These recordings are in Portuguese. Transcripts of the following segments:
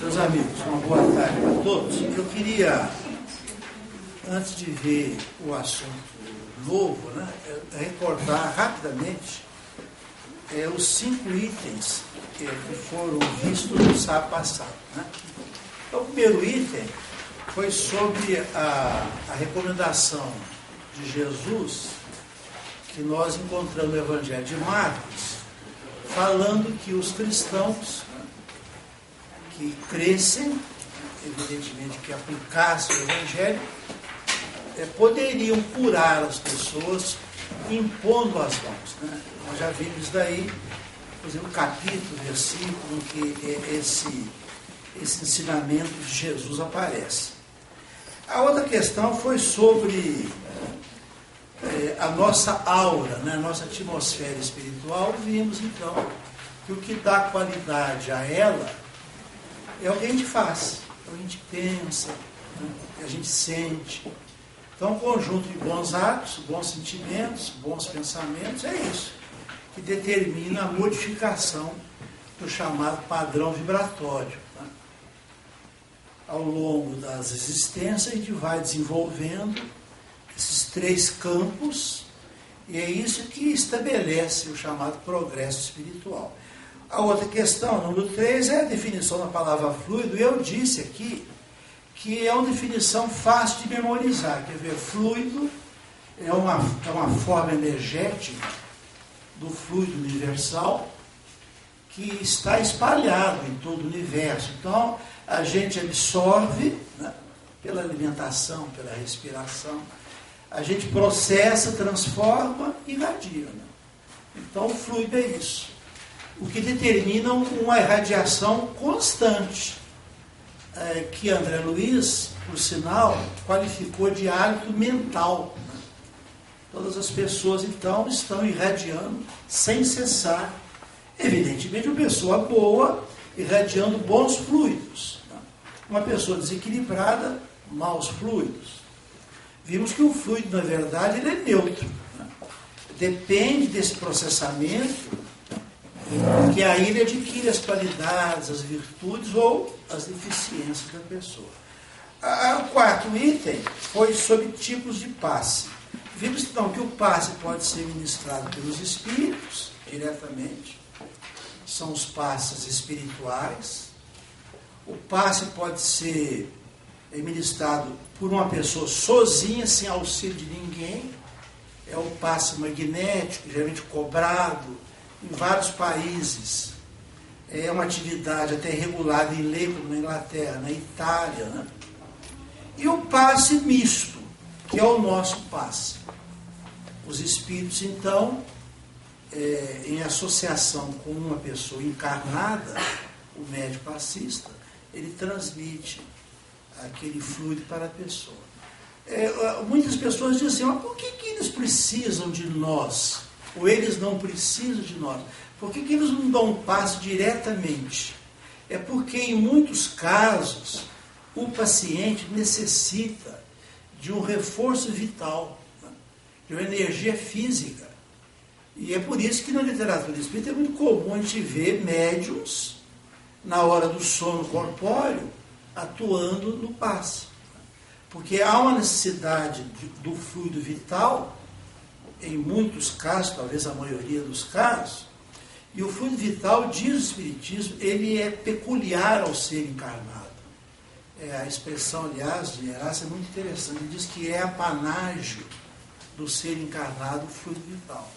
Meus amigos, uma boa tarde para todos. Eu queria, antes de ver o assunto novo, né, recordar rapidamente os 5 itens que foram vistos no sábado passado. Né? Então, o primeiro item foi sobre a recomendação de Jesus, que nós encontramos no Evangelho de Marcos, falando que os cristãos que crescem, evidentemente que aplicassem o Evangelho, poderiam curar as pessoas impondo as mãos. Né? Nós já vimos daí, por exemplo, capítulo, versículo, em que esse ensinamento de Jesus aparece. A outra questão foi sobre a nossa aura, né? A nossa atmosfera espiritual. Vimos então que o que dá qualidade a ela é o que a gente faz, é o que a gente pensa, né? O que a gente sente. Então, um conjunto de bons atos, bons sentimentos, bons pensamentos, é isso que determina a modificação do chamado padrão vibratório. Né? Ao longo das existências, a gente vai desenvolvendo esses 3 campos, e é isso que estabelece o chamado progresso espiritual. A outra questão, número 3, é a definição da palavra fluido. Eu disse aqui que é uma definição fácil de memorizar. Quer ver, fluido é uma forma energética do fluido universal que está espalhado em todo o universo. Então, a gente absorve, né, pela alimentação, pela respiração, a gente processa, transforma e irradia. Né? Então, o fluido é isso. O que determina uma irradiação constante, que André Luiz, por sinal, qualificou de hálito mental. Né? Todas as pessoas, então, estão irradiando sem cessar. Evidentemente, uma pessoa boa irradiando bons fluidos. Né? Uma pessoa desequilibrada, maus fluidos. Vimos que o fluido, na verdade, ele é neutro. Né? Depende desse processamento que aí ele adquire as qualidades, as virtudes ou as deficiências da pessoa. O quarto item foi sobre tipos de passe. Vimos então que o passe pode ser ministrado pelos espíritos, diretamente. São os passes espirituais. O passe pode ser ministrado por uma pessoa sozinha, sem auxílio de ninguém. É o passe magnético, geralmente cobrado em vários países. É uma atividade até regulada em lei, como na Inglaterra, na Itália. Né? E o passe misto, que é o nosso passe. Os espíritos, então, em associação com uma pessoa encarnada, o médico passista, ele transmite aquele fluido para a pessoa. Muitas pessoas dizem, mas por que eles precisam de nós? Ou eles não precisam de nós? Por que eles não dão um passe diretamente? É porque, em muitos casos, o paciente necessita de um reforço vital, né? De uma energia física. E é por isso que na literatura espírita é muito comum a gente ver médiums, na hora do sono corpóreo, atuando no passe. Porque há uma necessidade do fluido vital, em muitos casos, talvez a maioria dos casos, e o fluido vital, diz o Espiritismo, ele é peculiar ao ser encarnado. A expressão, aliás, de Herácio é muito interessante. Ele diz que é apanágio do ser encarnado o fluido vital,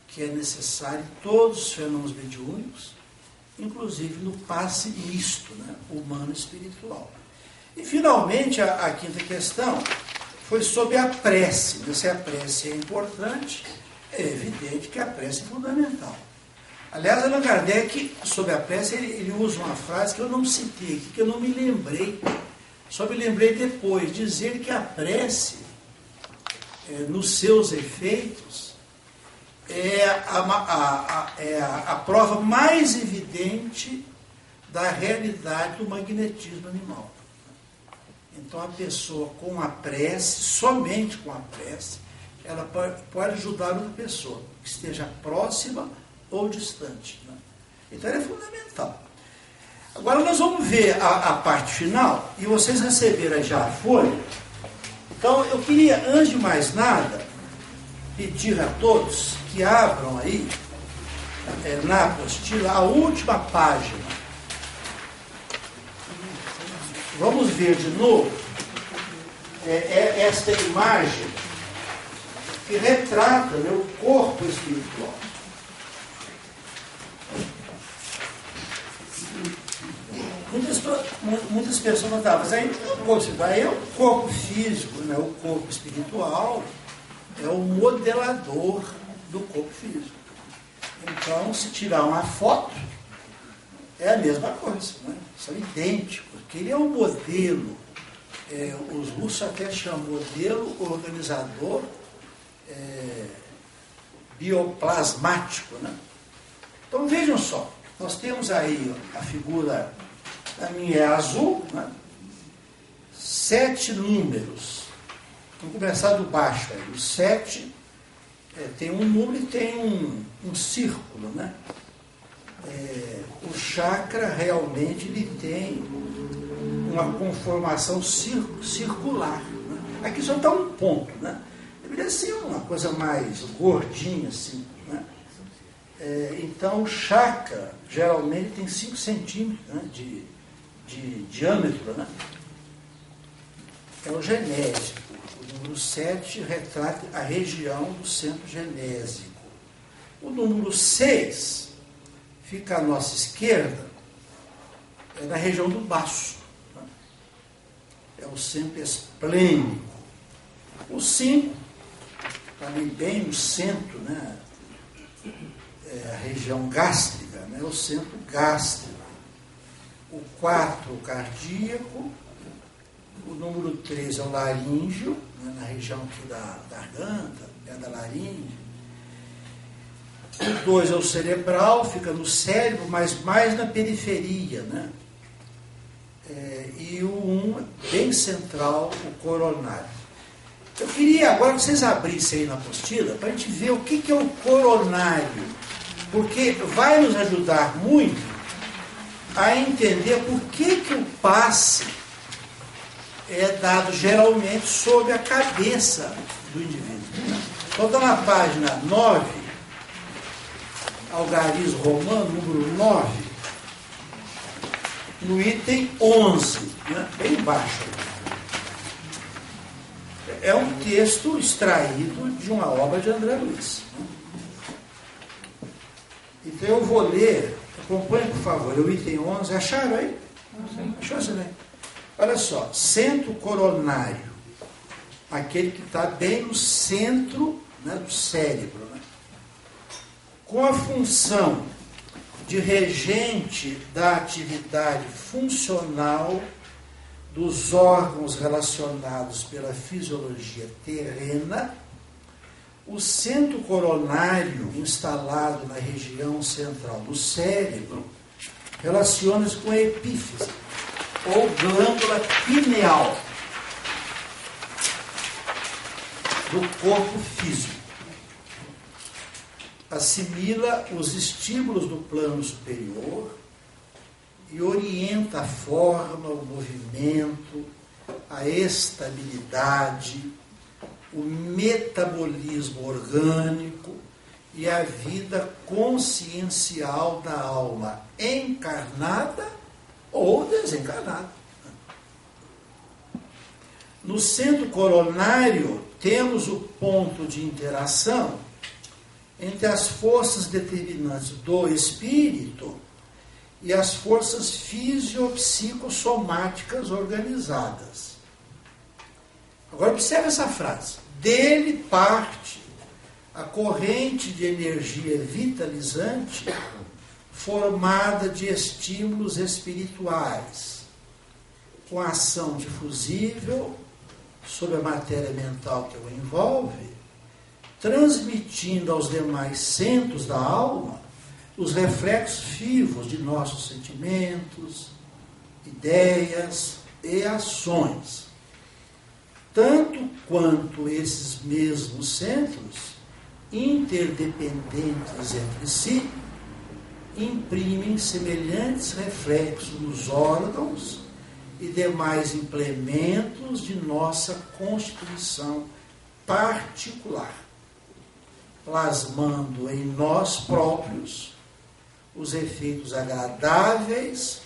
que é necessário em todos os fenômenos mediúnicos, inclusive no passe misto, né, humano-espiritual. E, finalmente, a quinta questão foi sobre a prece. Se a prece é importante, é evidente que a prece é fundamental. Aliás, Allan Kardec, sobre a prece, ele usa uma frase que eu não citei aqui, que eu não me lembrei, só me lembrei depois, dizer que a prece, nos seus efeitos, é a prova mais evidente da realidade do magnetismo animal. Então, a pessoa com a prece, somente com a prece, ela pode ajudar outra pessoa, que esteja próxima ou distante. Né? Então, ela é fundamental. Agora, nós vamos ver a parte final, e vocês receberam já a folha. Então, eu queria, antes de mais nada, pedir a todos que abram aí, na apostila, a última página. Vamos ver de novo esta imagem que retrata, né, o corpo espiritual. Muitas pessoas notavam, mas aí o corpo espiritual é o corpo físico, né? O corpo espiritual é o modelador do corpo físico. Então, se tirar uma foto, é a mesma coisa, né? São idênticos, porque ele é um modelo, os russos até chamam modelo organizador bioplasmático, né? Então, vejam só, nós temos aí a figura, a minha é azul, né? 7 números. Vamos começar do baixo aí. O 7 tem um número e tem um círculo, né? O chakra realmente ele tem uma conformação circular. Né? Aqui só está um ponto, né? Deveria ser uma coisa mais gordinha assim, né? Então o chakra geralmente tem 5 centímetros, né, de diâmetro, né? É o genésico. O número 7 retrata a região do centro genésico. O número 6 fica à nossa esquerda, na região do baço. Né? É o centro esplênico. O 5, ali bem no centro, né? A região gástrica, né? O centro gástrico. O 4, o cardíaco. O número 3 é o laríngeo, né? Na região aqui da garganta, da laringe. O 2 é o cerebral, fica no cérebro, mas mais na periferia, né? E o 1, bem central, o coronário. Eu queria agora que vocês abrissem aí na apostila para a gente ver o que é o coronário, porque vai nos ajudar muito a entender por que o passe é dado geralmente sobre a cabeça do indivíduo. Então, está na página 9, algarismo romano, número 9, no item 11, né? Bem baixo. É um texto extraído de uma obra de André Luiz. Então eu vou ler, acompanhe por favor, o item 11, acharam aí? Achou isso aí? Olha só, centro coronário, aquele que está bem no centro, né, do cérebro, né? Com a função de regente da atividade funcional dos órgãos relacionados pela fisiologia terrena, o centro coronário, instalado na região central do cérebro, relaciona-se com a epífise, ou glândula pineal, do corpo físico. Assimila os estímulos do plano superior e orienta a forma, o movimento, a estabilidade, o metabolismo orgânico e a vida consciencial da alma encarnada ou desencarnada. No centro coronário, temos o ponto de interação entre as forças determinantes do espírito e as forças fisiopsicossomáticas organizadas. Agora observe essa frase. Dele parte a corrente de energia vitalizante formada de estímulos espirituais, com ação difusível sobre a matéria mental que o envolve, transmitindo aos demais centros da alma os reflexos vivos de nossos sentimentos, ideias e ações. tanto quanto esses mesmos centros, interdependentes entre si, imprimem semelhantes reflexos nos órgãos e demais implementos de nossa constituição particular, plasmando em nós próprios os efeitos agradáveis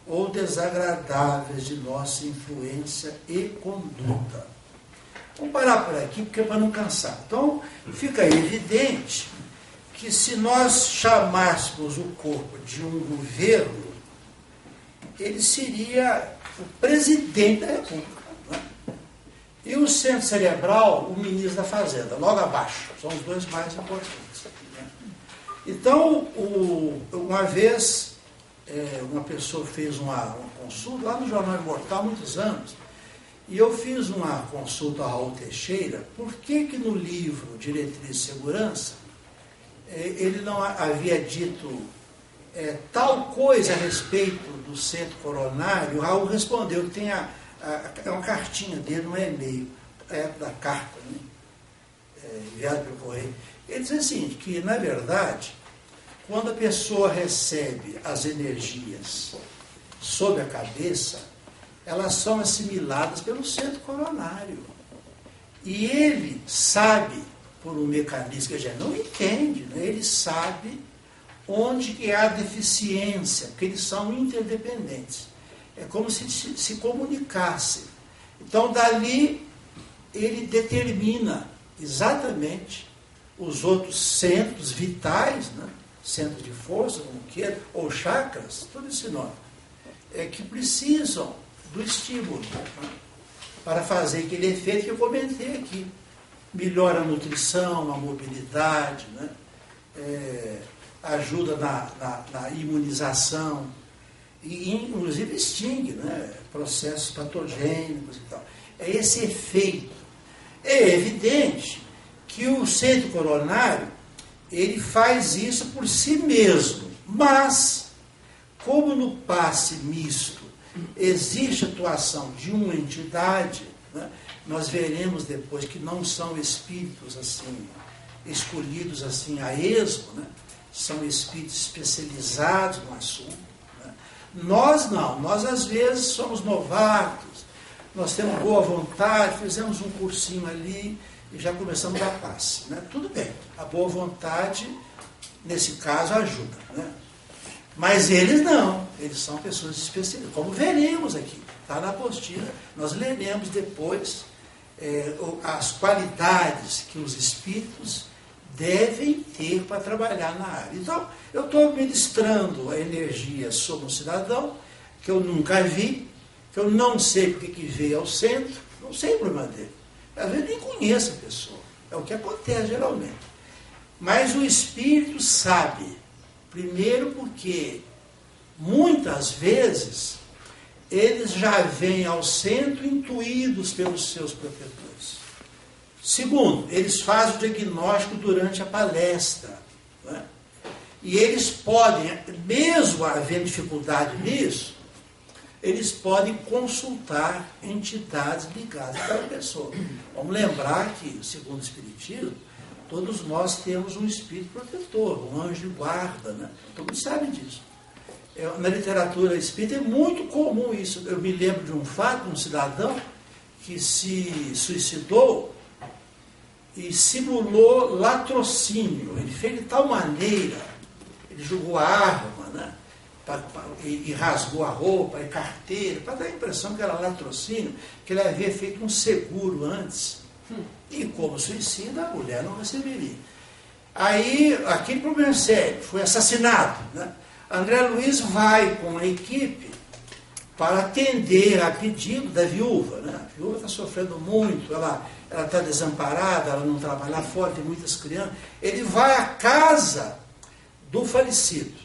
ou desagradáveis de nossa influência e conduta. Vamos parar por aqui, porque é para não cansar. Então, fica evidente que se nós chamássemos o corpo de um governo, ele seria o presidente da República. Né? E o centro cerebral, o ministro da Fazenda, logo abaixo. São os dois mais importantes. Né? Então, uma vez, uma pessoa fez uma consulta lá no Jornal Imortal há muitos anos, e eu fiz uma consulta ao Raul Teixeira, por que no livro Diretriz de Segurança, ele não havia dito tal coisa a respeito do centro coronário? O Raul respondeu, tem uma cartinha dele, um e-mail, da carta, né? Enviado pelo correio. Ele diz assim, que na verdade, quando a pessoa recebe as energias sob a cabeça, elas são assimiladas pelo centro coronário. E ele sabe, por um mecanismo que a gente não entende, né? Ele sabe onde que há deficiência, porque eles são interdependentes. É como se comunicassem. Então, dali, ele determina exatamente os outros centros vitais, né? Centros de força, como queira, ou chakras, todo esse nome, que precisam do estímulo, né? Para fazer aquele efeito que eu comentei aqui. Melhora a nutrição, a mobilidade, né? Ajuda na imunização, e inclusive extingue, né? Processos patogênicos e tal. É esse efeito. É evidente que o centro coronário, ele faz isso por si mesmo, mas, como no passe misto existe atuação de uma entidade, né? Nós veremos depois que não são espíritos assim, escolhidos assim a esmo, né? São espíritos especializados no assunto. Né? Nós não, nós às vezes somos novatos, nós temos boa vontade, fizemos um cursinho ali e já começamos a passe. Né? Tudo bem, a boa vontade, nesse caso, ajuda. Né? Mas eles não, eles são pessoas especializadas, como veremos aqui, está na apostila, nós leremos depois as qualidades que os espíritos devem ter para trabalhar na área. Então, eu estou ministrando a energia sobre um cidadão que eu nunca vi, que eu não sei porque que veio ao centro, não sei o problema dele. Às vezes nem conheço a pessoa, é o que acontece geralmente. Mas o espírito sabe, primeiro porque muitas vezes eles já vêm ao centro intuídos pelos seus protetores. Segundo, eles fazem o diagnóstico durante a palestra. Né? E eles podem, mesmo havendo dificuldade nisso, eles podem consultar entidades ligadas àquela pessoa. Vamos lembrar que, segundo o Espiritismo, todos nós temos um espírito protetor, um anjo de guarda. Né? Todo mundo sabe disso. Na literatura espírita é muito comum isso. Eu me lembro de um fato, um cidadão que se suicidou e simulou latrocínio. Ele fez de tal maneira, ele jogou a arma, né? E rasgou a roupa, e carteira, para dar a impressão que era latrocínio, que ele havia feito um seguro antes. E como suicida, a mulher não receberia. Aí, aquele problema sério, foi assassinado. Né? André Luiz vai com a equipe para atender a pedido da viúva. Né? A viúva está sofrendo muito, ela está desamparada, ela não trabalha fora, tem muitas crianças. Ele vai à casa do falecido.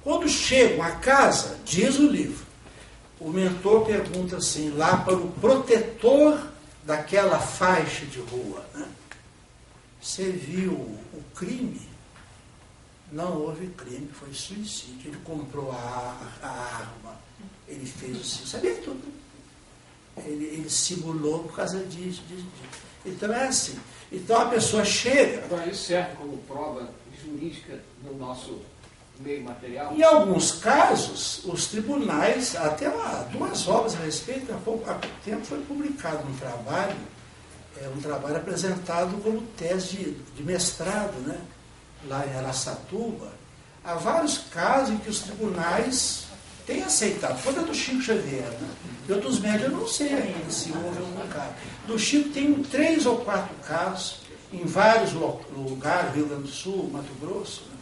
Quando chegam à casa, diz o livro, o mentor pergunta assim, lá para o protetor daquela faixa de rua, né? Você viu o crime? Não houve crime, foi suicídio. Ele comprou a arma, ele fez o suicídio, sabia tudo. Ele simulou por causa disso. Então é assim. Então a pessoa chega... Agora, isso serve como prova jurídica no nosso meio material? Em alguns casos, os tribunais, até duas obras a respeito, há pouco tempo foi publicado um trabalho apresentado como tese de mestrado, né, lá em Araçatuba. Há vários casos em que os tribunais têm aceitado. Foi da do Chico Xavier, né? E outros médios eu não sei ainda se houve algum caso. Do Chico tem 3 ou 4 casos em vários lugares, Rio Grande do Sul, Mato Grosso. Né?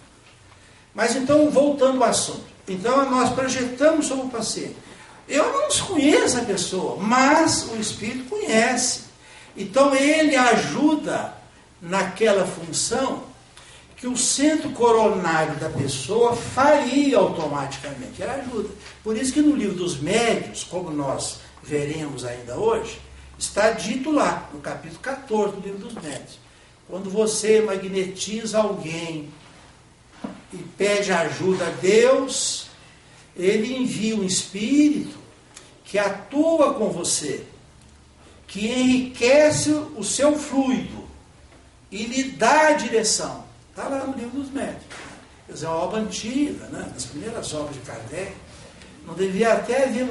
Mas então, voltando ao assunto. Então, nós projetamos sobre o paciente. Eu não conheço a pessoa, mas o espírito conhece. Então, ele ajuda naquela função que o centro coronário da pessoa faria automaticamente. Ela ajuda. Por isso que no livro dos médiuns, como nós veremos ainda hoje, está dito lá, no capítulo 14 do livro dos médiuns. Quando você magnetiza alguém e pede ajuda a Deus, ele envia um espírito que atua com você, que enriquece o seu fluido e lhe dá a direção. Está lá no livro dos médiuns. Quer dizer, é uma obra antiga, né? Das primeiras obras de Kardec. Não devia até haver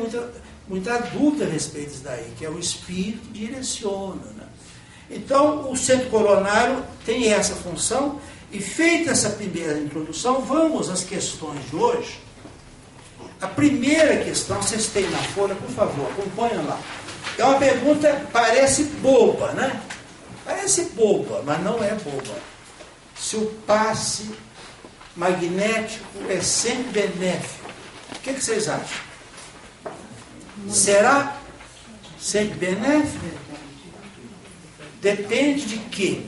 muita dúvida a respeito disso daí, que é o espírito que direciona. Né? Então, o centro coronário tem essa função, e feita essa primeira introdução, vamos às questões de hoje. A primeira questão, vocês têm na folha, por favor, acompanhem lá. É uma pergunta, parece boba, né? Parece boba, mas não é boba. Se o passe magnético é sempre benéfico, o que vocês acham? Será sempre benéfico? Depende de quê?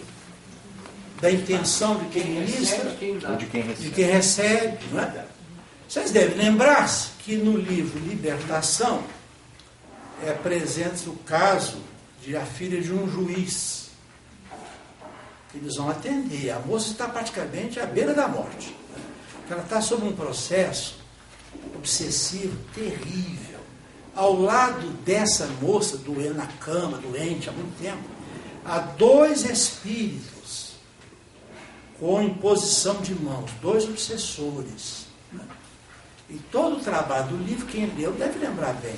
Da intenção de quem ministra? De quem recebe. Não é? Vocês devem lembrar-se que no livro Libertação é presente o caso de a filha de um juiz. Eles vão atender. A moça está praticamente à beira da morte. Ela está sob um processo obsessivo terrível. Ao lado dessa moça, doente na cama, doente há muito tempo, há 2 espíritos com imposição de mãos, 2 obsessores. Né? E todo o trabalho do livro, quem leu deve lembrar bem.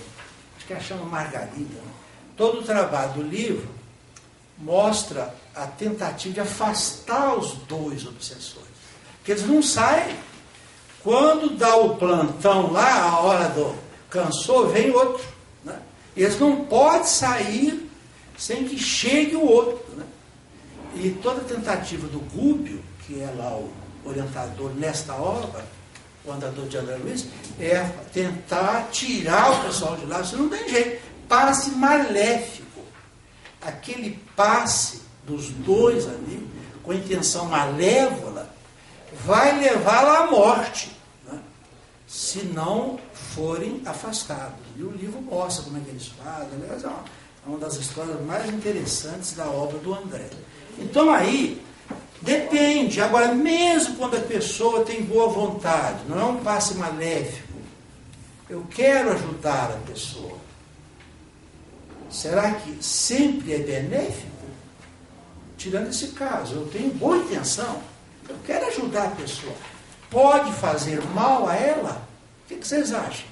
Acho que ela chama Margarida. Né? Todo o trabalho do livro mostra a tentativa de afastar os 2 obsessores. Porque eles não saem. Quando dá o plantão lá, a hora do cansou, vem outro. Né? Eles não podem sair sem que chegue o outro. Né? E toda a tentativa do Gúbio, que é lá o orientador nesta obra, o andador de André Luiz, é tentar tirar o pessoal de lá. Isso não tem jeito. Passe maléfico. Aquele passe dos 2 ali, com intenção malévola, vai levá-la à morte, né? Se não forem afastados. E o livro mostra como é que eles fazem. Aliás, é uma das histórias mais interessantes da obra do André. Então aí, depende. Agora, mesmo quando a pessoa tem boa vontade, não é um passe maléfico, eu quero ajudar a pessoa. Será que sempre é benéfico? Tirando esse caso, eu tenho boa intenção, eu quero ajudar a pessoa. Pode fazer mal a ela? O que vocês acham?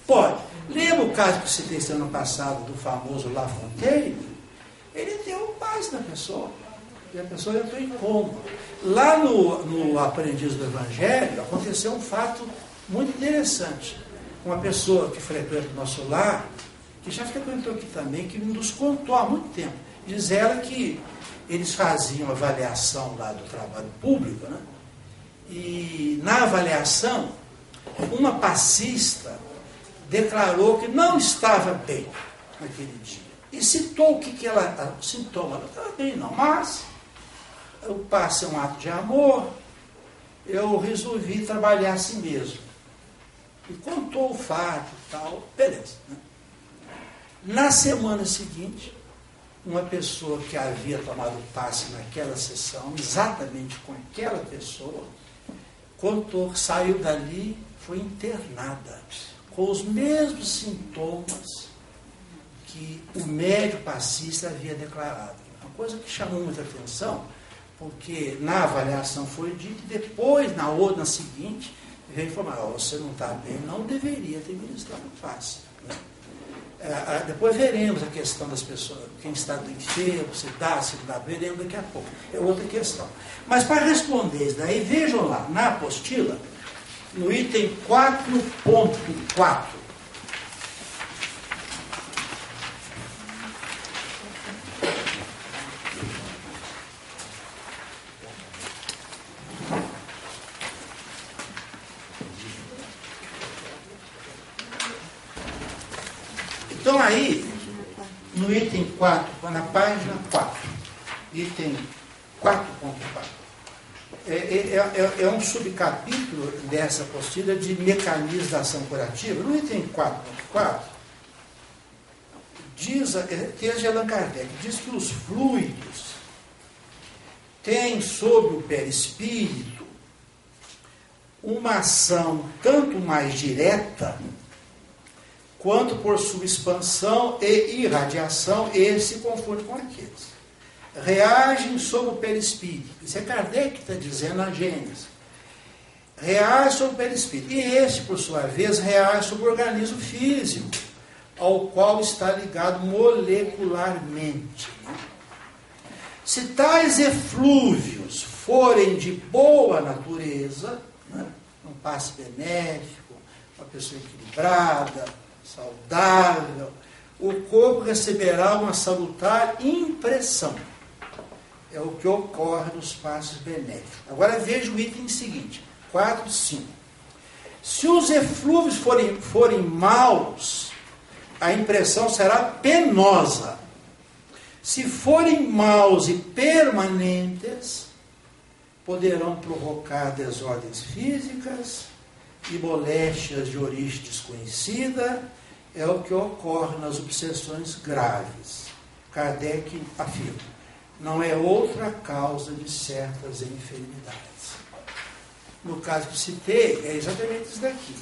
Pode. Lembra o caso que eu citei semana passada do famoso La Fontaine? Ele deu paz na pessoa. E a pessoa entrou em coma. Lá no Aprendiz do Evangelho, aconteceu um fato muito interessante. Uma pessoa que frequenta o nosso lar, que já frequentou aqui também, que nos contou há muito tempo. Diz ela que eles faziam avaliação lá do trabalho público, né? E na avaliação, uma passista declarou que não estava bem naquele dia. E citou o que ela... Sintoma, ela estava bem não, mas o passe é um ato de amor, eu resolvi trabalhar assim mesmo. E contou o fato e tal, beleza. Né? Na semana seguinte, uma pessoa que havia tomado passe naquela sessão, exatamente com aquela pessoa, contou que saiu dali, foi internada, com os mesmos sintomas que o médio passista havia declarado. Uma coisa que chamou muita atenção, porque na avaliação foi dito, e depois, na seguinte, veio informar, você não está bem, não deveria ter ministrado o passe. Né? Depois veremos a questão das pessoas, quem está enfermo, se dá, veremos daqui a pouco. É outra questão. Mas para responder isso daí, vejam lá, na apostila, no item 4.4, então aí, no item 4, na página 4, item 4.4, é um subcapítulo dessa apostila de mecanismos da ação curativa. No item 4.4, texto de Allan Kardec, diz que os fluidos têm sobre o perispírito uma ação tanto mais direta, quanto por sua expansão e irradiação, esse se confunde com aqueles. Reagem sobre o perispírito. Isso é Kardec que está dizendo na Gênesis. Reage sobre o perispírito. E esse, por sua vez, reage sobre o organismo físico, ao qual está ligado molecularmente. Se tais eflúvios forem de boa natureza, né, um passe benéfico, uma pessoa equilibrada, saudável, o corpo receberá uma salutar impressão. É o que ocorre nos passos benéficos. Agora veja o item seguinte, 4.5. Se os eflúvios forem maus, a impressão será penosa. Se forem maus e permanentes, poderão provocar desordens físicas e moléstias de origem desconhecida, é o que ocorre nas obsessões graves. Kardec afirma, não é outra causa de certas enfermidades. No caso que citei, é exatamente isso daqui.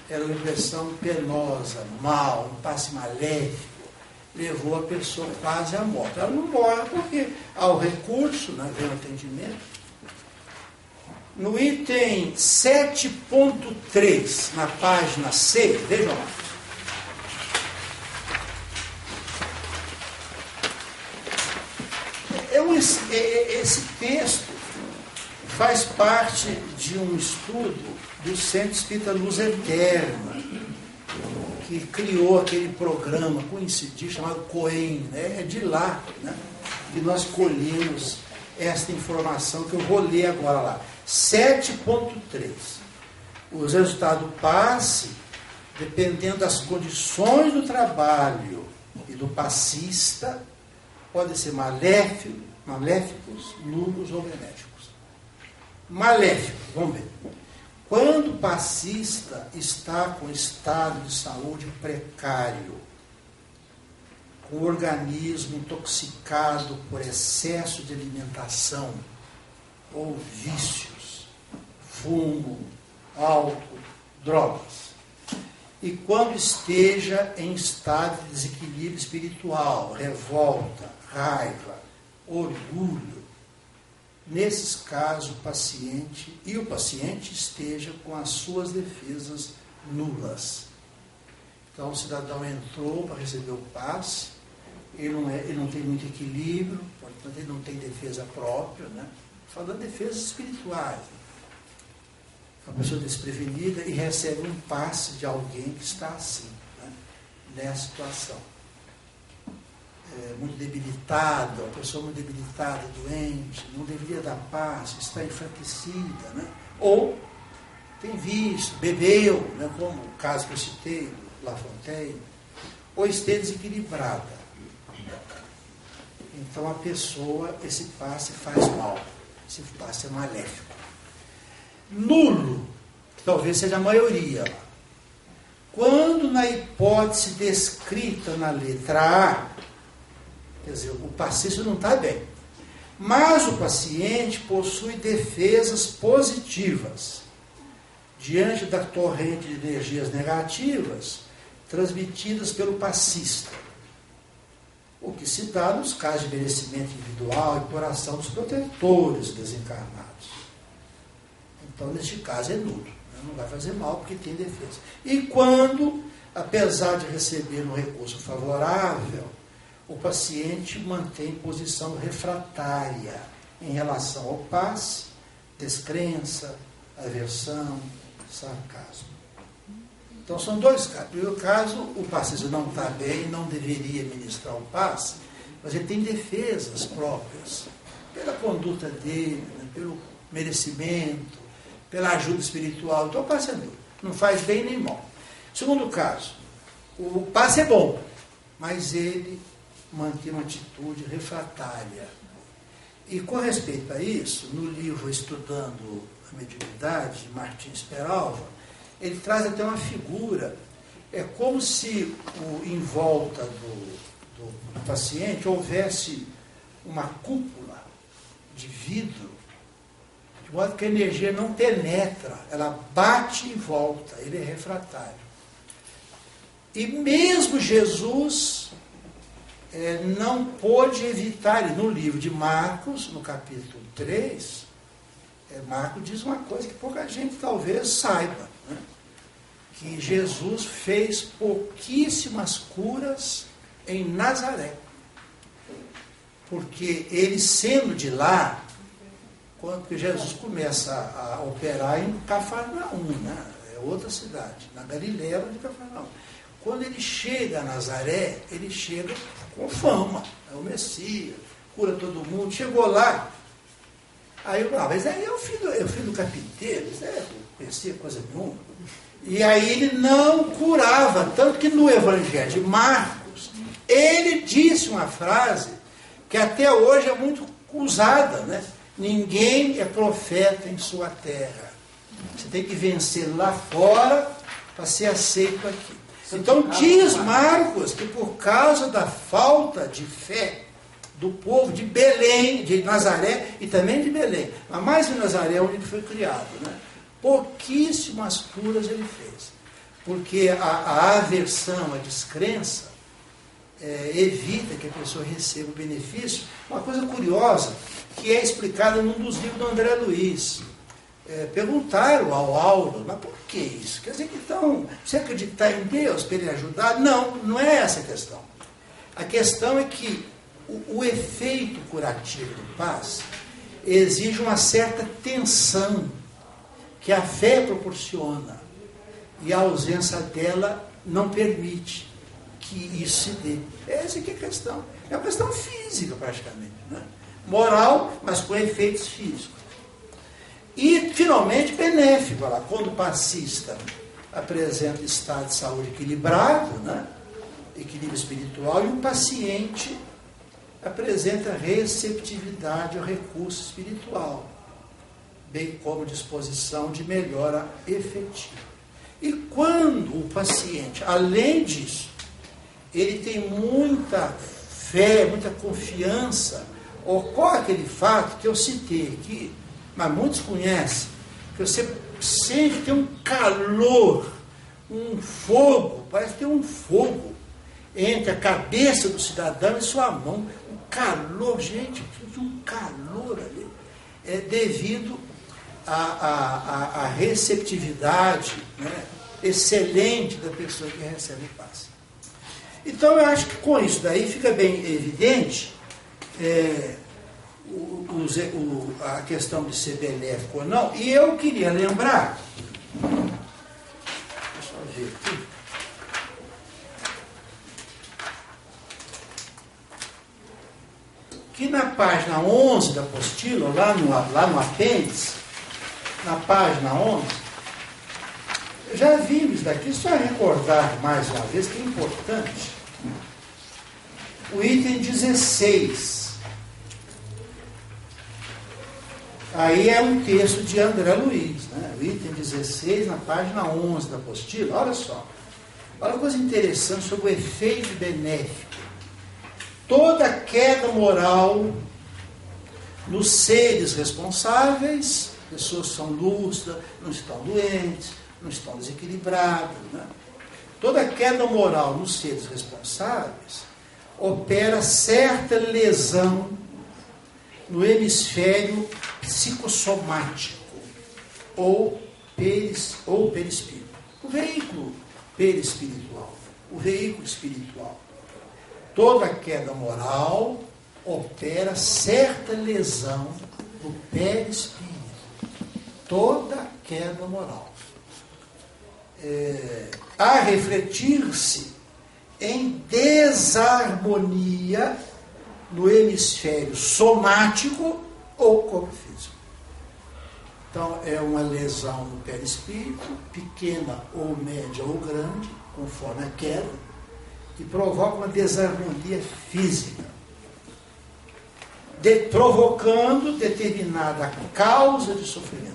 Era uma impressão penosa, mal, um passe maléfico, levou a pessoa quase à morte. Ela não morre porque há o recurso, né, vem o atendimento. No item 7.3, na página C, vejam lá. Esse texto faz parte de um estudo do Centro Espírita Luz Eterna, que criou aquele programa conhecido chamado COEM, né? É de lá, né, que nós colhemos esta informação que eu vou ler agora lá. 7.3. Os resultados do passe, dependendo das condições do trabalho e do passista, podem ser maléficos, nulos ou benéficos. Maléfico, vamos ver. Quando o passista está com estado de saúde precário, com o organismo intoxicado por excesso de alimentação ou vícios, fumo, álcool, drogas, e quando esteja em estado de desequilíbrio espiritual, revolta, raiva, orgulho, nesses casos o paciente esteja com as suas defesas nulas. Então o cidadão entrou para receber o passe, ele não tem muito equilíbrio, portanto ele não tem defesa própria, né? Falando de defesas espirituais. Uma pessoa desprevenida e recebe um passe de alguém que está assim, né, nessa situação. Muito debilitada, uma pessoa muito debilitada, doente, não deveria dar passe, está enfraquecida, né? Ou tem visto, bebeu, né, como o caso que eu citei, La Fontaine, ou esteja desequilibrada. Então a pessoa, esse passe faz mal, esse passe é maléfico. Nulo, que talvez seja a maioria. Quando na hipótese descrita na letra A, quer dizer, o passista não está bem, mas o paciente possui defesas positivas diante da torrente de energias negativas transmitidas pelo passista. o que se dá nos casos de merecimento individual e por ação dos protetores desencarnados. Então, neste caso, é nulo. Não vai fazer mal porque tem defesa. E quando, apesar de receber um recurso favorável, o paciente mantém posição refratária em relação ao passe, descrença, aversão, sarcasmo. Então, são dois casos. No primeiro caso, o paciente não está bem, não deveria ministrar o passe, mas ele tem defesas próprias, pela conduta dele, né, pelo merecimento, pela ajuda espiritual. Então, o passe é nulo. Não faz bem nem mal. Segundo caso, o passe é bom, mas ele mantém uma atitude refratária. E com respeito a isso, no livro Estudando a Mediunidade, de Martins Peralva, ele traz até uma figura, é como se em volta do paciente houvesse uma cúpula de vidro, de modo que a energia não penetra, ela bate em volta, ele é refratário. E mesmo Jesus não pôde evitar, e no livro de Marcos, no capítulo 3, Marcos diz uma coisa que pouca gente talvez saiba, né? Que Jesus fez pouquíssimas curas em Nazaré. Porque ele sendo de lá, quando Jesus começa a operar em Cafarnaum, né? É outra cidade, na Galileia de Cafarnaum. Quando ele chega a Nazaré, ele chega com fama, é o Messias, cura todo mundo. Chegou lá, aí eu falava, mas aí é o filho do carpinteiro, isso conhecia coisa nenhuma. E aí ele não curava, tanto que no Evangelho de Marcos, ele disse uma frase que até hoje é muito usada, né? Ninguém é profeta em sua terra. Você tem que vencer lá fora para ser aceito aqui. Então diz Marcos que por causa da falta de fé do povo de Belém, de Nazaré e também de Belém, mas mais de Nazaré onde ele foi criado, né? Pouquíssimas curas ele fez, porque a aversão, a descrença evita que a pessoa receba o benefício. Uma coisa curiosa que é explicada num dos livros do André Luiz. Perguntaram ao Auro, mas por que isso? Quer dizer que então, você acreditar em Deus para ele ajudar? Não, não é essa a questão. A questão é que o efeito curativo do passe exige uma certa tensão que a fé proporciona e a ausência dela não permite que isso se dê. Essa aqui é a questão. É uma questão física praticamente, né? Moral, mas com efeitos físicos. E, finalmente, benéfico. Quando o passista apresenta estado de saúde equilibrado, né? Equilíbrio espiritual, e o paciente apresenta receptividade ao recurso espiritual, bem como disposição de melhora efetiva. E quando o paciente, além disso, ele tem muita fé, muita confiança, ocorre aquele fato que eu citei aqui, mas muitos conhecem, que você sente que tem um calor, um fogo, parece que tem um fogo entre a cabeça do cidadão e sua mão. Um calor, gente, um calor ali, devido à receptividade, né, excelente da pessoa que recebe o passe. Então, eu acho que com isso daí fica bem evidente a questão de ser benéfico ou não. E eu queria lembrar, deixa eu ver aqui, que na página 11 da apostila, lá no apêndice, na página 11, já vimos daqui, só recordar mais uma vez que é importante, o item 16. Aí é um texto de André Luiz, né? O item 16, na página 11 da apostila. Olha só. Olha uma coisa interessante sobre o efeito benéfico. Toda queda moral nos seres responsáveis, pessoas que são lúcidas, não estão doentes, não estão desequilibradas, né? Toda queda moral nos seres responsáveis opera certa lesão no hemisfério psicossomático ou perispírito. O veículo perispiritual, o veículo espiritual. Toda queda moral opera certa lesão no perispírito. Toda queda moral. A refletir-se em desarmonia no hemisfério somático ou corpo físico. Então, é uma lesão no perispírito, pequena ou média ou grande, conforme a queda, que provoca uma desarmonia física, provocando determinada causa de sofrimento.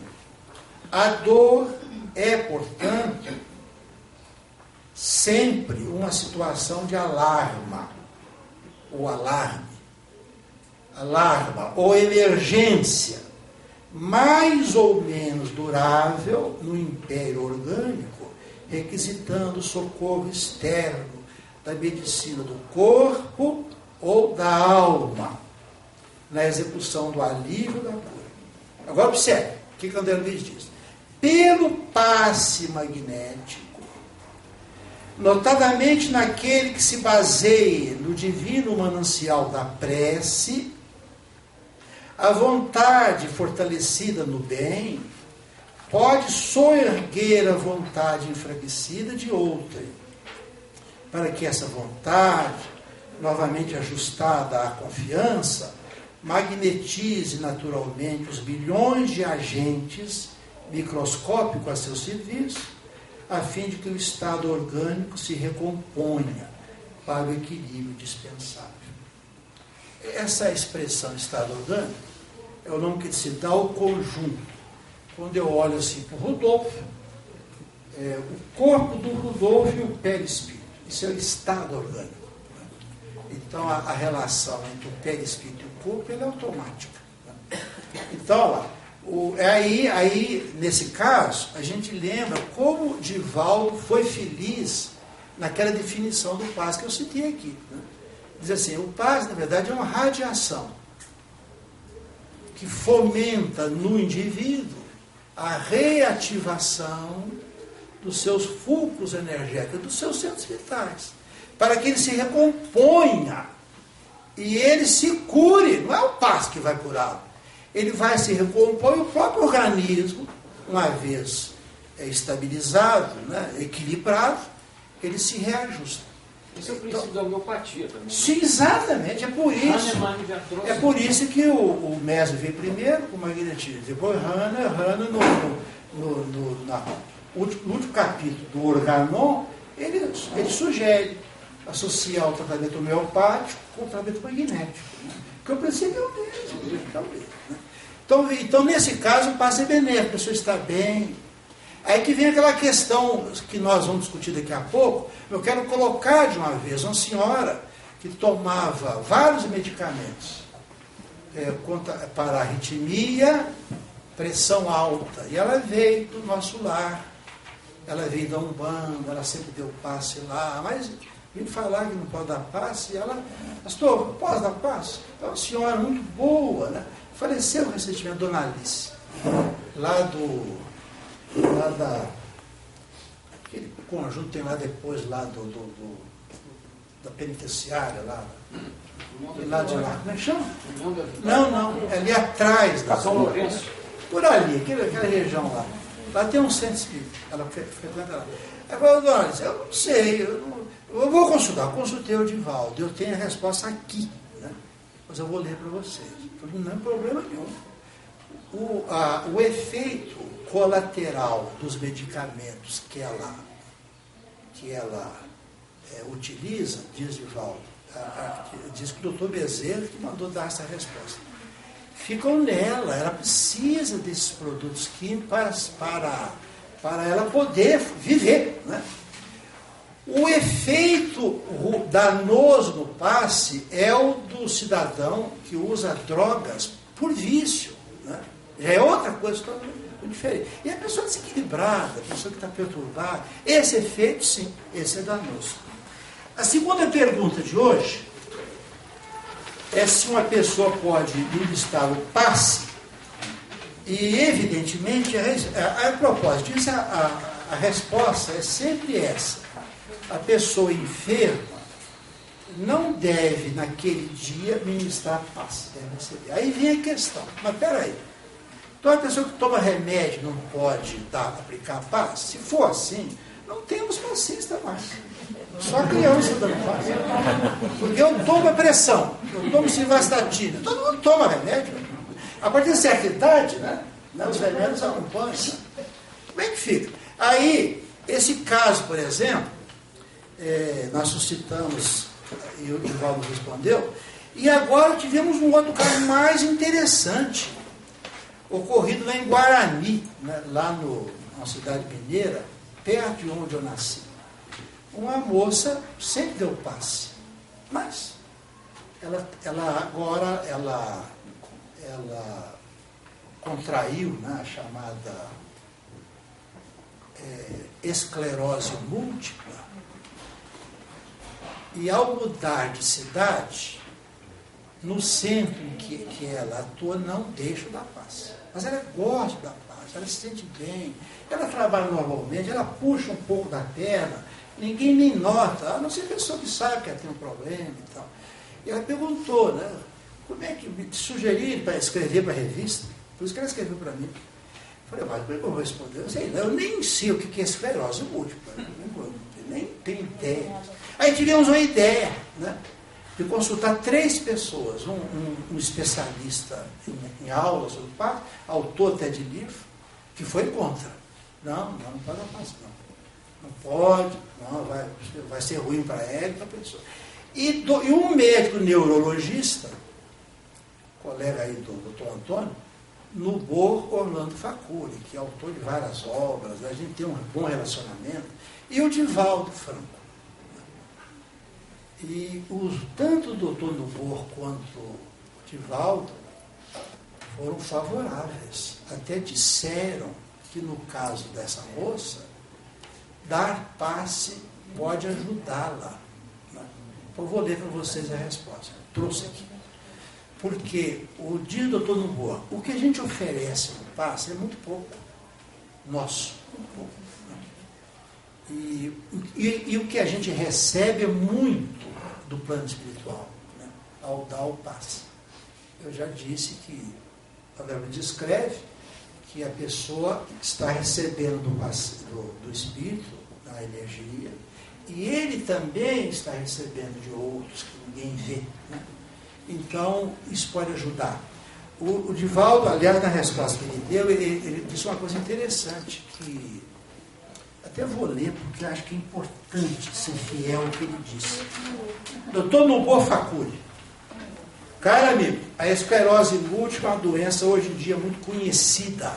A dor é, portanto, sempre uma situação de alarma ou emergência, mais ou menos durável no império orgânico, requisitando socorro externo da medicina do corpo ou da alma, na execução do alívio da cura. Agora observe, o que André Luiz diz? Pelo passe magnético, notadamente naquele que se baseia no divino manancial da prece, a vontade fortalecida no bem pode soerguer a vontade enfraquecida de outrem, para que essa vontade, novamente ajustada à confiança, magnetize naturalmente os bilhões de agentes microscópicos a seu serviço, a fim de que o estado orgânico se recomponha para o equilíbrio dispensável. Essa expressão estado orgânico é o nome que se dá ao conjunto. Quando eu olho assim para o Rudolf, o corpo do Rudolf e o perispírito. Isso é o estado orgânico. Então, a relação entre o perispírito e o corpo ela é automática. Então, aí, nesse caso, a gente lembra como Divaldo foi feliz naquela definição do passe que eu citei aqui. Diz assim, o passe, na verdade, é uma radiação que fomenta no indivíduo a reativação dos seus fulcros energéticos, dos seus centros vitais, para que ele se recomponha e ele se cure. Não é o passe que vai curá-lo. Ele vai se recompor e o próprio organismo, uma vez estabilizado, equilibrado, ele se reajusta. Isso é o princípio da homeopatia também. Sim, exatamente, é por isso. É por isso que o Mesmer veio primeiro com o magnetismo, depois Hahnemann no último capítulo do Organon, ele sugere associar o tratamento homeopático com o tratamento magnético. Porque o princípio é o mesmo. Então, nesse caso, o passe é benéfico, a pessoa está bem. Aí que vem aquela questão que nós vamos discutir daqui a pouco. Eu quero colocar de uma vez uma senhora que tomava vários medicamentos para arritmia, pressão alta. E ela veio do nosso lar, ela veio da Umbanda, ela sempre deu passe lá, mas vim falar que não pode dar passe, e ela, pastor, posso dar passe? É uma senhora muito boa, né? Faleceu recentemente, Dona Alice, aquele conjunto tem lá depois, lá da penitenciária, lá de lá, como é que chama? Não, é ali atrás da São Lourenço. Por ali, aquela região lá. Lá tem um centro espírita, ela frequenta lá. Agora, Dona Alice, eu não sei, eu vou consultar, eu consultei o Divaldo, eu tenho a resposta aqui, né? Mas eu vou ler para vocês. Não é problema nenhum. O efeito colateral dos medicamentos que ela utiliza, diz Divaldo, diz que o doutor Bezerra que mandou dar essa resposta, ficam nela. Ela precisa desses produtos químicos para ela poder viver, né? O efeito danoso no passe é o do cidadão que usa drogas por vício, né? Já é outra coisa totalmente diferente. E a pessoa desequilibrada, a pessoa que está perturbada, esse efeito, sim, esse é danoso. A segunda pergunta de hoje é se uma pessoa pode ministrar o passe, e evidentemente, a propósito disso, a resposta é sempre essa. A pessoa enferma não deve, naquele dia, ministrar passe, deve receber. Aí vem a questão, mas peraí, então a pessoa que toma remédio não pode aplicar passe? Se for assim, não temos passista mais. Só criança dando passe. Porque eu tomo a pressão, eu tomo simvastatina, todo mundo toma remédio. A partir de certa idade, né, os remédios acompanham. Como é que fica? Aí, esse caso, por exemplo, nós suscitamos, e o Divaldo respondeu, e agora tivemos um outro caso mais interessante, ocorrido lá em Guarani, né, lá na cidade mineira, perto de onde eu nasci. Uma moça sempre deu passe, mas ela contraiu, né, a chamada esclerose múltipla, e ao mudar de cidade, no centro em que ela atua, não deixa dar passe. Mas ela gosta da passe, ela se sente bem, ela trabalha normalmente, ela puxa um pouco da perna, ninguém nem nota, a não ser a pessoa que sabe que ela tem um problema e tal. E ela perguntou, né, como é que me sugeriram para escrever para a revista, por isso que ela escreveu para mim. Eu falei, mas como é que eu vou responder? Eu nem sei o que é esclerose múltipla, nem tenho ideia. Aí tivemos uma ideia, né, de consultar 3 pessoas, um especialista em aulas sobre passe, autor até de livro, que foi contra. Não pode dar passe, não. Não pode, não, vai ser ruim para ela e para a pessoa. E um médico neurologista, colega aí do doutor Antônio, Nubor Orlando Facuri, que é autor de várias obras, né? A gente tem um bom relacionamento, e o Divaldo Franco. E tanto o doutor Nubor quanto o Divaldo foram favoráveis. Até disseram que no caso dessa moça, dar passe pode ajudá-la. Né? Então, eu vou ler para vocês a resposta. Trouxe aqui. Porque, diz o doutor Nubor, o que a gente oferece no passe é muito pouco. Nosso, muito pouco. Né? E o que a gente recebe é muito do plano espiritual, né, ao dar o passe. Eu já disse que, a Bíblia descreve que a pessoa está recebendo do Espírito a energia, e ele também está recebendo de outros que ninguém vê. Né? Então, isso pode ajudar. O Divaldo, aliás, na resposta que ele deu, ele disse uma coisa interessante, que até vou ler, porque eu acho que é importante ser fiel ao que ele disse. Doutor Nubor Facuri, caro amigo, a esclerose múltipla é uma doença hoje em dia muito conhecida.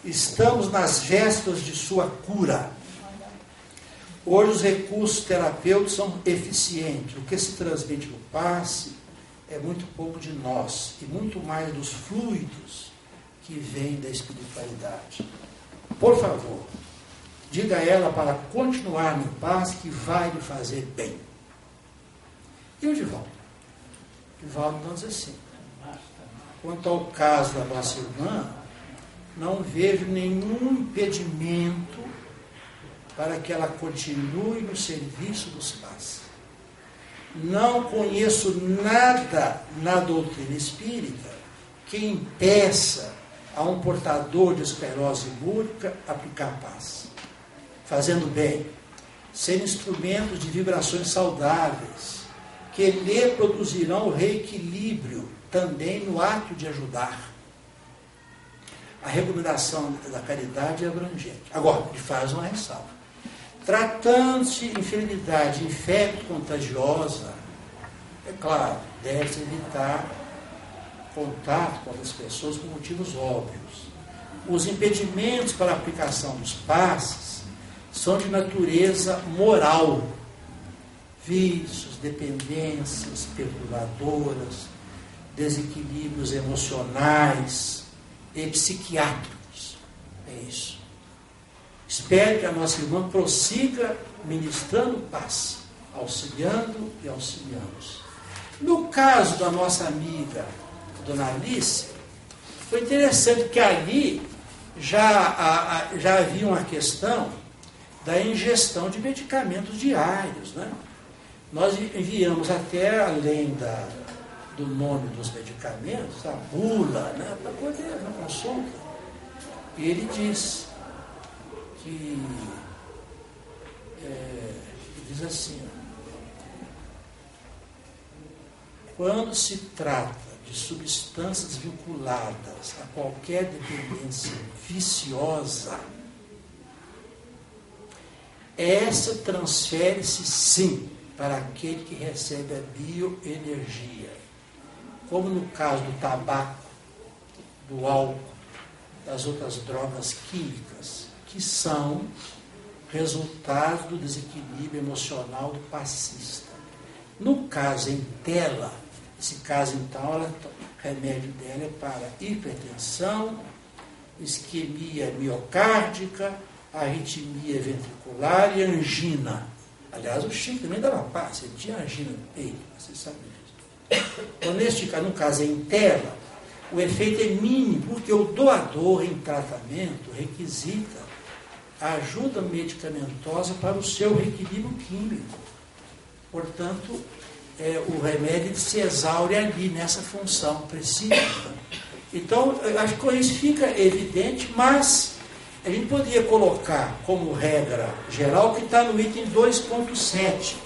Estamos nas vésperas de sua cura. Hoje os recursos terapêuticos são eficientes. O que se transmite no passe é muito pouco de nós e muito mais dos fluidos que vêm da espiritualidade. Por favor, diga a ela para continuar no passe que vai lhe fazer bem. E o Divaldo? Divaldo então diz assim, quanto ao caso da nossa irmã, não vejo nenhum impedimento para que ela continue no serviço dos passes. Não conheço nada na doutrina espírita que impeça a um portador de esclerose múltipla aplicar passe, fazendo bem, ser instrumentos de vibrações saudáveis, que lhe produzirão o reequilíbrio também no ato de ajudar. A recomendação da caridade é abrangente. Agora, ele faz uma ressalva. Tratando-se de enfermidade infecto-contagiosa, é claro, deve-se evitar contato com outras pessoas por motivos óbvios. Os impedimentos para a aplicação dos passes são de natureza moral. Vícios, dependências perturbadoras, desequilíbrios emocionais e psiquiátricos. É isso. Espero que a nossa irmã prossiga ministrando paz, auxiliando e auxiliamos. No caso da nossa amiga, dona Alice, foi interessante que ali já havia uma questão da ingestão de medicamentos diários, né? Nós enviamos até, além do nome dos medicamentos, a bula, né, para poder na consulta. E ele diz que, diz assim, quando se trata de substâncias vinculadas a qualquer dependência viciosa, essa transfere-se sim para aquele que recebe a bioenergia, como no caso do tabaco, do álcool, das outras drogas químicas, que são resultado do desequilíbrio emocional do passista. No caso em tela, esse caso então, o remédio dela é para hipertensão, isquemia miocárdica, arritmia ventricular e angina. Aliás, o Chico também dava paz, ele tinha angina no peito, vocês sabem disso. Então, neste caso, no caso em tela, o efeito é mínimo, porque o doador em tratamento requisita a ajuda medicamentosa para o seu reequilíbrio químico. Portanto, o remédio se exaure ali, nessa função precisa. Então, acho que com isso fica evidente, mas a gente poderia colocar como regra geral que está no item 2.7.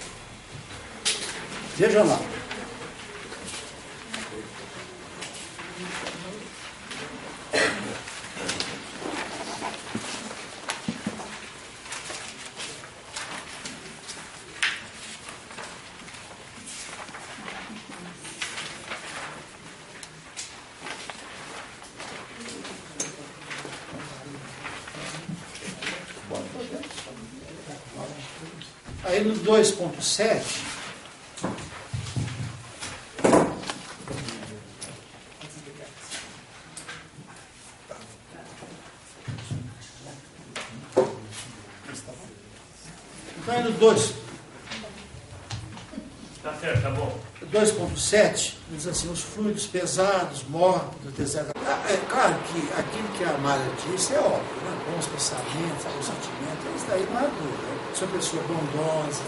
Veja lá. Aí no 2.7, então aí no 2. Tá certo, tá bom. 2.7 diz assim, os fluidos pesados, mórbidos, desertos. É claro que aquilo que a Amália disse é óbvio, né? Bons pensamentos, bons sentimentos, isso daí não há dúvida. Se a pessoa é bondosa,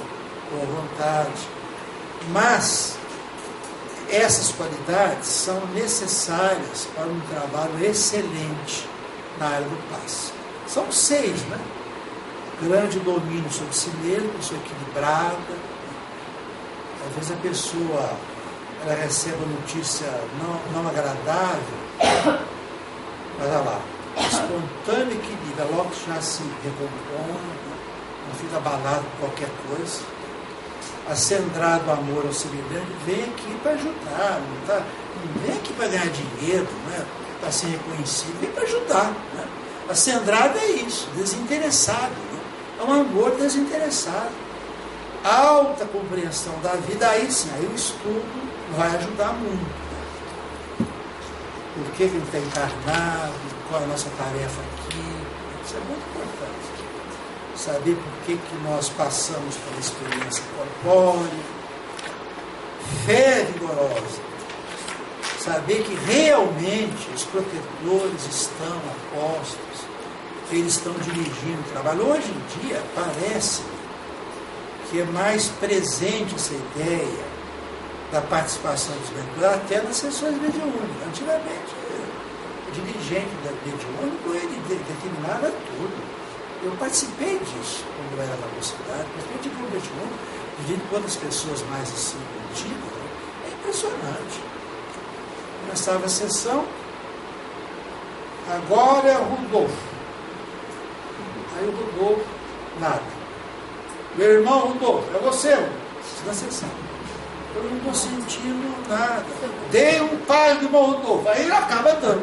boa vontade. Mas essas qualidades são necessárias para um trabalho excelente na área do passe. São 6, né? Grande domínio sobre si mesmo, pessoa equilibrada. Às vezes a pessoa ela recebe a notícia não agradável, mas olha lá, espontâneo equilíbrio, ela logo já se recompõe, não fica abalado por qualquer coisa. Acendrado amor ao semelhante, vem aqui para ajudar, não vem aqui para ganhar dinheiro, né, para ser reconhecido, vem para ajudar. Né? Acendrado é isso, desinteressado, né? É um amor desinteressado. Alta compreensão da vida, aí sim, aí o estudo vai ajudar muito. Por que ele está encarnado, qual é a nossa tarefa aqui, isso é muito importante. Saber por que nós passamos pela experiência corpórea, fé vigorosa, saber que realmente os protetores estão apostos, eles estão dirigindo o trabalho. Hoje em dia parece que é mais presente essa ideia da participação dos mediúnicos, até nas sessões mediúnicas. Antigamente, o dirigente da mediúnico, ele determinava tudo. Eu participei disso quando eu era na mocidade, participei de grupo mediúnico, dividindo quantas pessoas mais assim contigo, é impressionante. Começava a sessão, agora é o Rodolfo. Aí o Rodolfo, nada. Meu irmão Rodolfo, é você, na sessão. Eu não estou sentindo nada. Dei um pai do irmão Rodolfo. Aí ele acaba dando.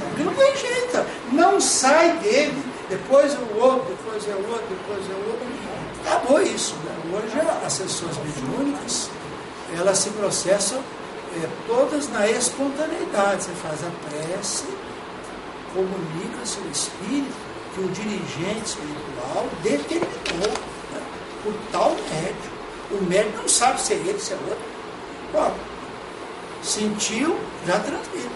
Porque não tem jeito. Não sai dele. Depois é o outro, depois é o outro, depois é o outro. Acabou isso. Né? Hoje as sessões mediúnicas, elas se processam todas na espontaneidade. Você faz a prece, comunica seu espírito que o dirigente espiritual determinou, né, por tal médium. O médium não sabe se é ele, se é outro. Bom, sentiu, já transmite.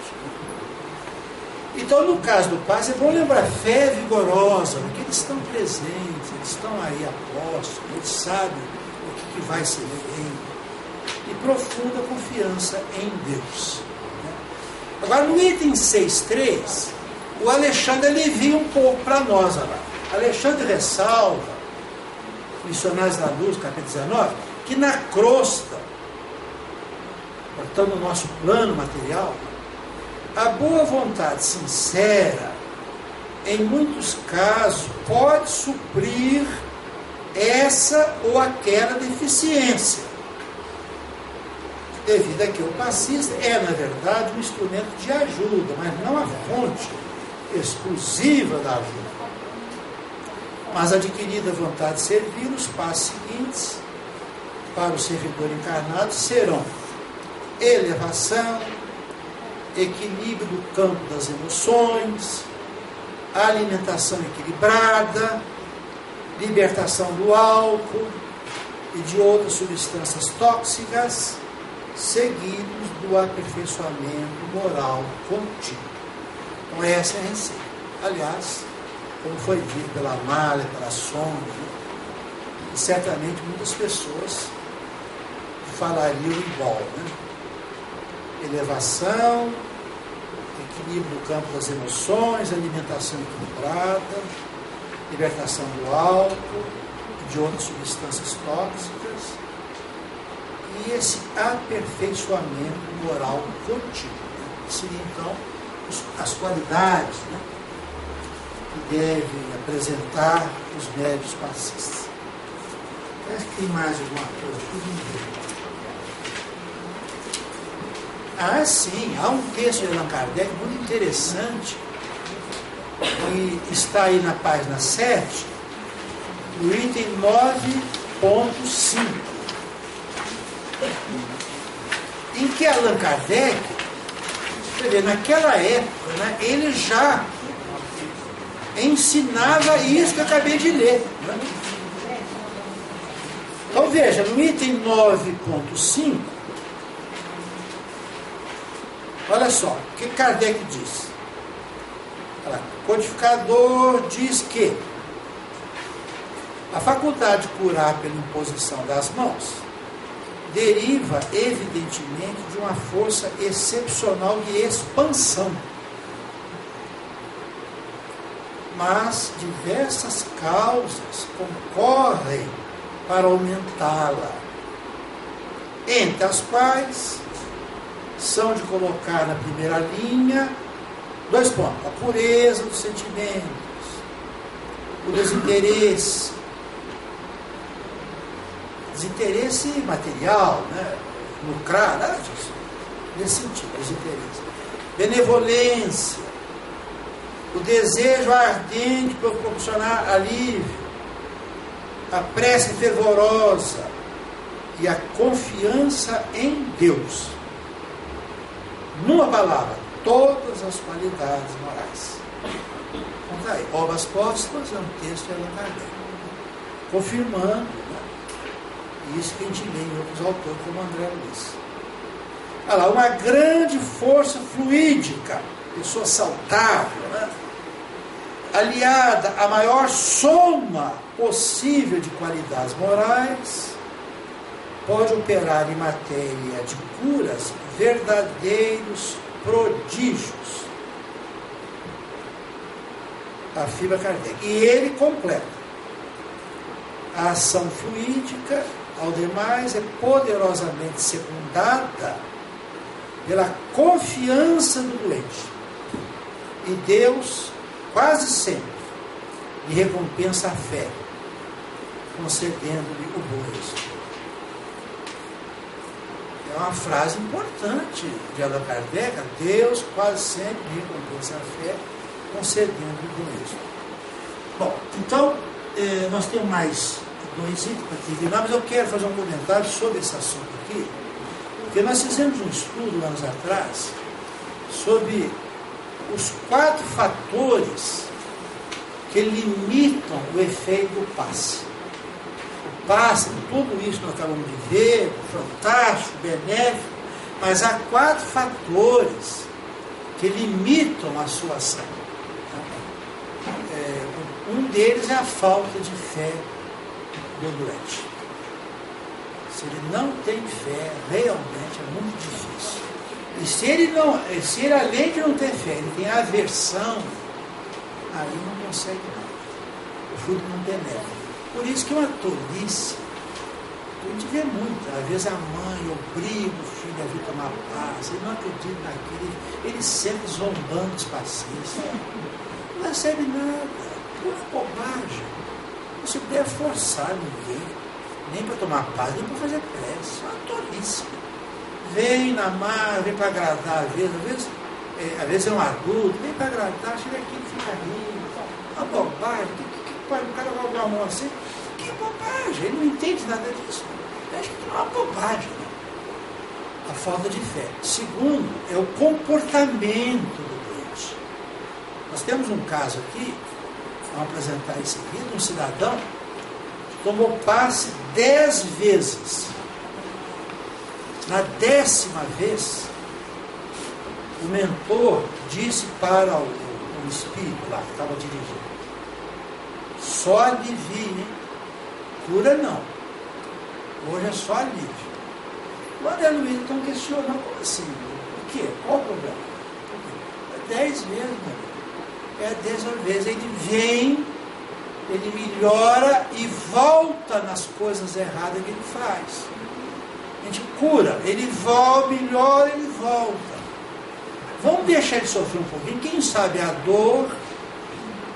Então, no caso do passe, é bom lembrar, fé vigorosa, porque eles estão presentes, eles estão aí apostos, eles sabem o que vai ser feito, e profunda confiança em Deus. Agora, no item 6.3, o Alexandre alivia um pouco para nós. Agora. Alexandre ressalva, Missionários da Luz, capítulo 19, que na crosta, portanto, no nosso plano material, a boa vontade sincera, em muitos casos, pode suprir essa ou aquela deficiência, devido a que o passista é, na verdade, um instrumento de ajuda, mas não a fonte exclusiva da ajuda. Mas adquirida a vontade de servir, os passos seguintes para o servidor encarnado serão elevação, equilíbrio do campo das emoções, alimentação equilibrada, libertação do álcool e de outras substâncias tóxicas, seguidos do aperfeiçoamento moral contínuo. Então essa é a receita. Aliás, como foi dito pela Amália, pela Sônia, e certamente muitas pessoas falariam igual, Elevação, equilíbrio do campo das emoções, alimentação equilibrada, libertação do álcool e de outras substâncias tóxicas, e esse aperfeiçoamento moral contínuo. Seria então as qualidades que devem apresentar os médios passistas. Parece que tem mais alguma coisa aqui. Ah, sim, há um texto de Allan Kardec muito interessante, que está aí na página 7, no item 9.5, em que Allan Kardec, naquela época, ele já ensinava isso que eu acabei de ler. Então veja, no item 9.5, olha só, o que Kardec diz? O codificador diz que a faculdade de curar pela imposição das mãos deriva, evidentemente, de uma força excepcional de expansão. Mas diversas causas concorrem para aumentá-la, entre as quais são de colocar na primeira linha 2 pontos: a pureza dos sentimentos, o desinteresse material, lucrar, nesse sentido, desinteresse, benevolência, o desejo ardente por proporcionar alívio, a prece fervorosa e a confiança em Deus. Numa palavra, todas as qualidades morais. Então tá aí, Obras Póstumas é um texto de Allan Kardec, confirmando isso que a gente lê em outros autores, como André Luiz. Olha lá, uma grande força fluídica, pessoa saudável, aliada à maior soma possível de qualidades morais, pode operar em matéria de curas verdadeiros prodígios, afirma Kardec. E ele completa: a ação fluídica, ao demais, é poderosamente secundada pela confiança do doente, e Deus quase sempre lhe recompensa a fé, concedendo-lhe o bom êxito. É uma frase importante de Allan Kardec: Deus quase sempre lhe recompensa a fé, concedendo-lhe o bom êxito. Bom, então, nós temos mais 2 itens para terminar, mas eu quero fazer um comentário sobre esse assunto aqui, porque nós fizemos um estudo anos atrás sobre os 4 fatores que limitam o efeito do passe. passa tudo isso que nós acabamos de ver, fantástico, benéfico, mas há 4 fatores que limitam a sua ação. Um deles é a falta de fé do doente. Se ele não tem fé, realmente é muito difícil. E se ele além de não ter fé, ele tem aversão, aí não consegue nada. O fruto não penetra. Por isso que é uma tolice. A gente vê muito. Às vezes a mãe obriga o filho a vir tomar paz, ele não acredita naquilo, ele sempre zombando os pacientes. Não recebe nada. Pura bobagem. Não se deve forçar ninguém, nem para tomar paz, nem para fazer prece. É uma tolice. Vem na mar, vem para agradar, às vezes é um adulto, vem para agradar, chega aqui e fica rindo. Uma bobagem. O cara vai dar a mão assim. Que bobagem, ele não entende nada disso. Eu acho que é uma bobagem, né? A falta de fé. Segundo, é o comportamento do doente. Nós temos um caso aqui, vamos apresentar em seguida, um cidadão que tomou passe 10 vezes. Na 10ª vez, o mentor disse para o espírito lá que estava dirigindo: só alivie, hein? Cura não. Hoje é só alívio. O André Luiz então questionou: como assim? O quê? Qual o problema? É 10 vezes, meu. É 10 vezes. Ele vem, ele melhora e volta nas coisas erradas que ele faz. A gente cura, ele volta, melhora, ele volta. Vamos deixar ele sofrer um pouquinho. Quem sabe a dor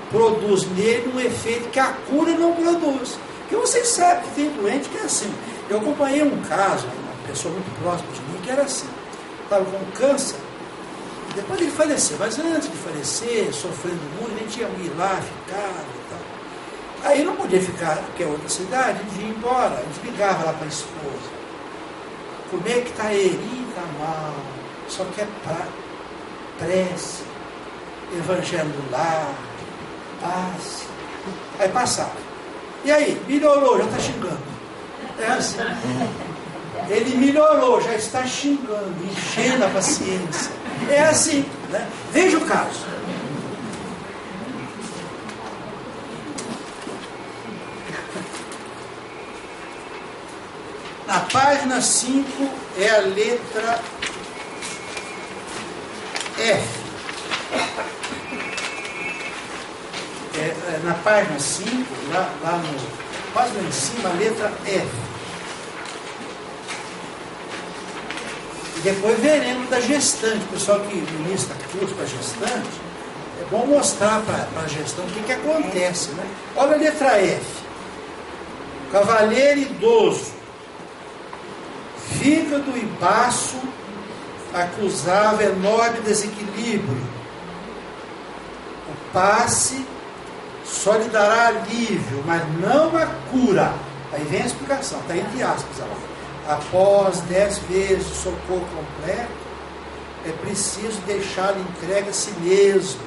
produz nele um efeito que a cura não produz. Porque vocês sabem que tem doente que é assim. Eu acompanhei um caso, uma pessoa muito próxima de mim, que era assim. Estava com câncer, e depois ele faleceu. Mas antes de falecer, sofrendo muito, a gente ia ir lá, ficava e tal. Aí não podia ficar, porque é outra cidade, a gente ia embora. A gente ligava lá para a esposa: como é que está ele? Está mal, só quer prece, evangelho do lar, paz. Aí passava. E aí, melhorou, já está xingando. É assim. Ele melhorou, já está xingando, enchendo a paciência. É assim, né? Veja o caso. Na página 5 é a letra F. Na página 5, quase lá em cima, a letra F. E depois veremos da gestante. O pessoal que ministra curso para gestante, é bom mostrar para a gestante o que acontece, né? Olha a letra F. Cavalheiro idoso, fígado e baço acusava enorme desequilíbrio. O passe só lhe dará alívio, mas não a cura. Aí vem a explicação, está entre aspas lá. Após 10 vezes o socorro completo, é preciso deixá-lo entregue a si mesmo,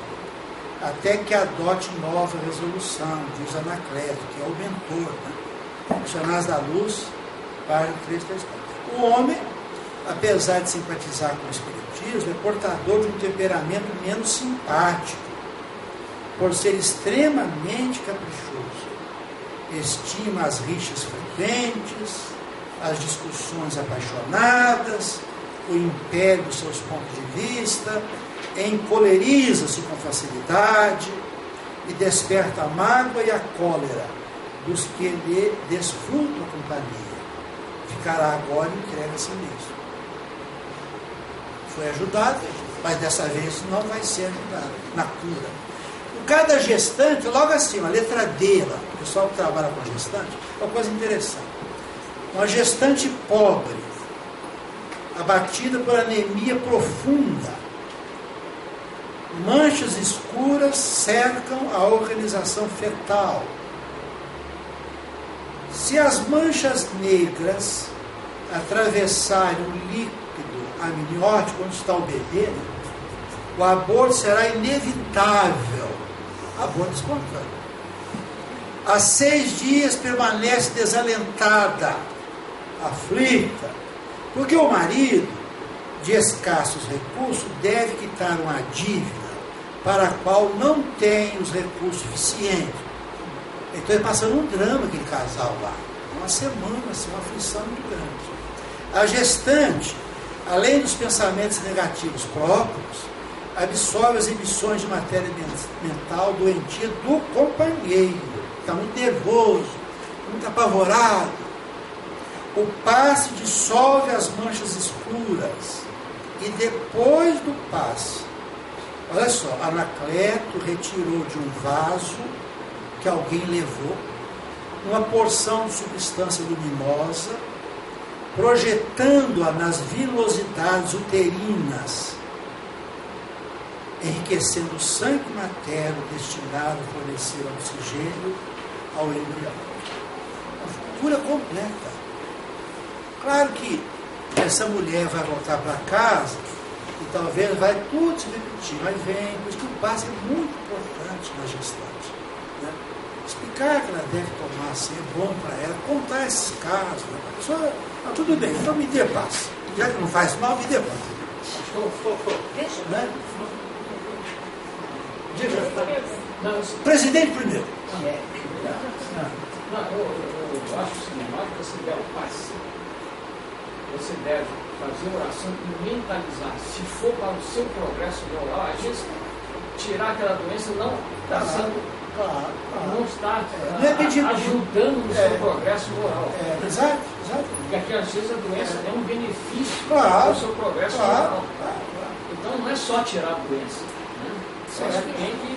até que adote nova resolução, diz Anacleto, que é o mentor, né? Dicionário da Luz, página 334. O homem, apesar de simpatizar com o espiritismo, é portador de um temperamento menos simpático, por ser extremamente caprichoso. Estima as rixas frequentes, as discussões apaixonadas, o império dos seus pontos de vista, encoleriza-se com facilidade e desperta a mágoa e a cólera dos que lhe desfrutam a companhia. Ficará agora entregue a si mesmo. Foi ajudado, mas dessa vez não vai ser ajudado na cura. O cada gestante, logo acima, a letra D, lá, o pessoal que trabalha com gestante, é uma coisa interessante. Uma gestante pobre, abatida por anemia profunda, manchas escuras cercam a organização fetal. Se as manchas negras atravessarem o líquido amniótico onde está o bebê, o aborto será inevitável. Aborto espontâneo. Há 6 dias permanece desalentada, aflita, porque o marido, de escassos recursos, deve quitar uma dívida para a qual não tem os recursos suficientes. Então ele passando um drama, aquele casal lá. Uma semana, assim, uma aflição muito grande. A gestante, além dos pensamentos negativos próprios, absorve as emissões de matéria mental doentia do companheiro. Está muito nervoso, muito apavorado. O passe dissolve as manchas escuras. E depois do passe, olha só, Anacleto retirou de um vaso que alguém levou uma porção de substância luminosa, projetando-a nas vilosidades uterinas, enriquecendo o sangue e matéria destinado a fornecer oxigênio ao embrião. Uma cura completa. Claro que essa mulher vai voltar para casa e talvez vai tudo se repetir, mas vem, por isso que o passe é muito importante na gestante. Né? Explicar que ela deve tomar assim, é bom para ela, contar esses casos. Né? Só, tudo bem, então me dê passe. Já que não faz mal, me dê passe. Deixa. Né? Presidente primeiro. Não, eu acho que você der o passe. Você deve fazer oração e mentalizar. Se for para o seu progresso moral, a gente tirar aquela doença não está sendo. Não está ajudando no seu progresso moral. Exato. Porque aqui às vezes a doença é um benefício Claro, para o seu progresso moral. Claro. Então não é só tirar a doença. Né? Você tem que,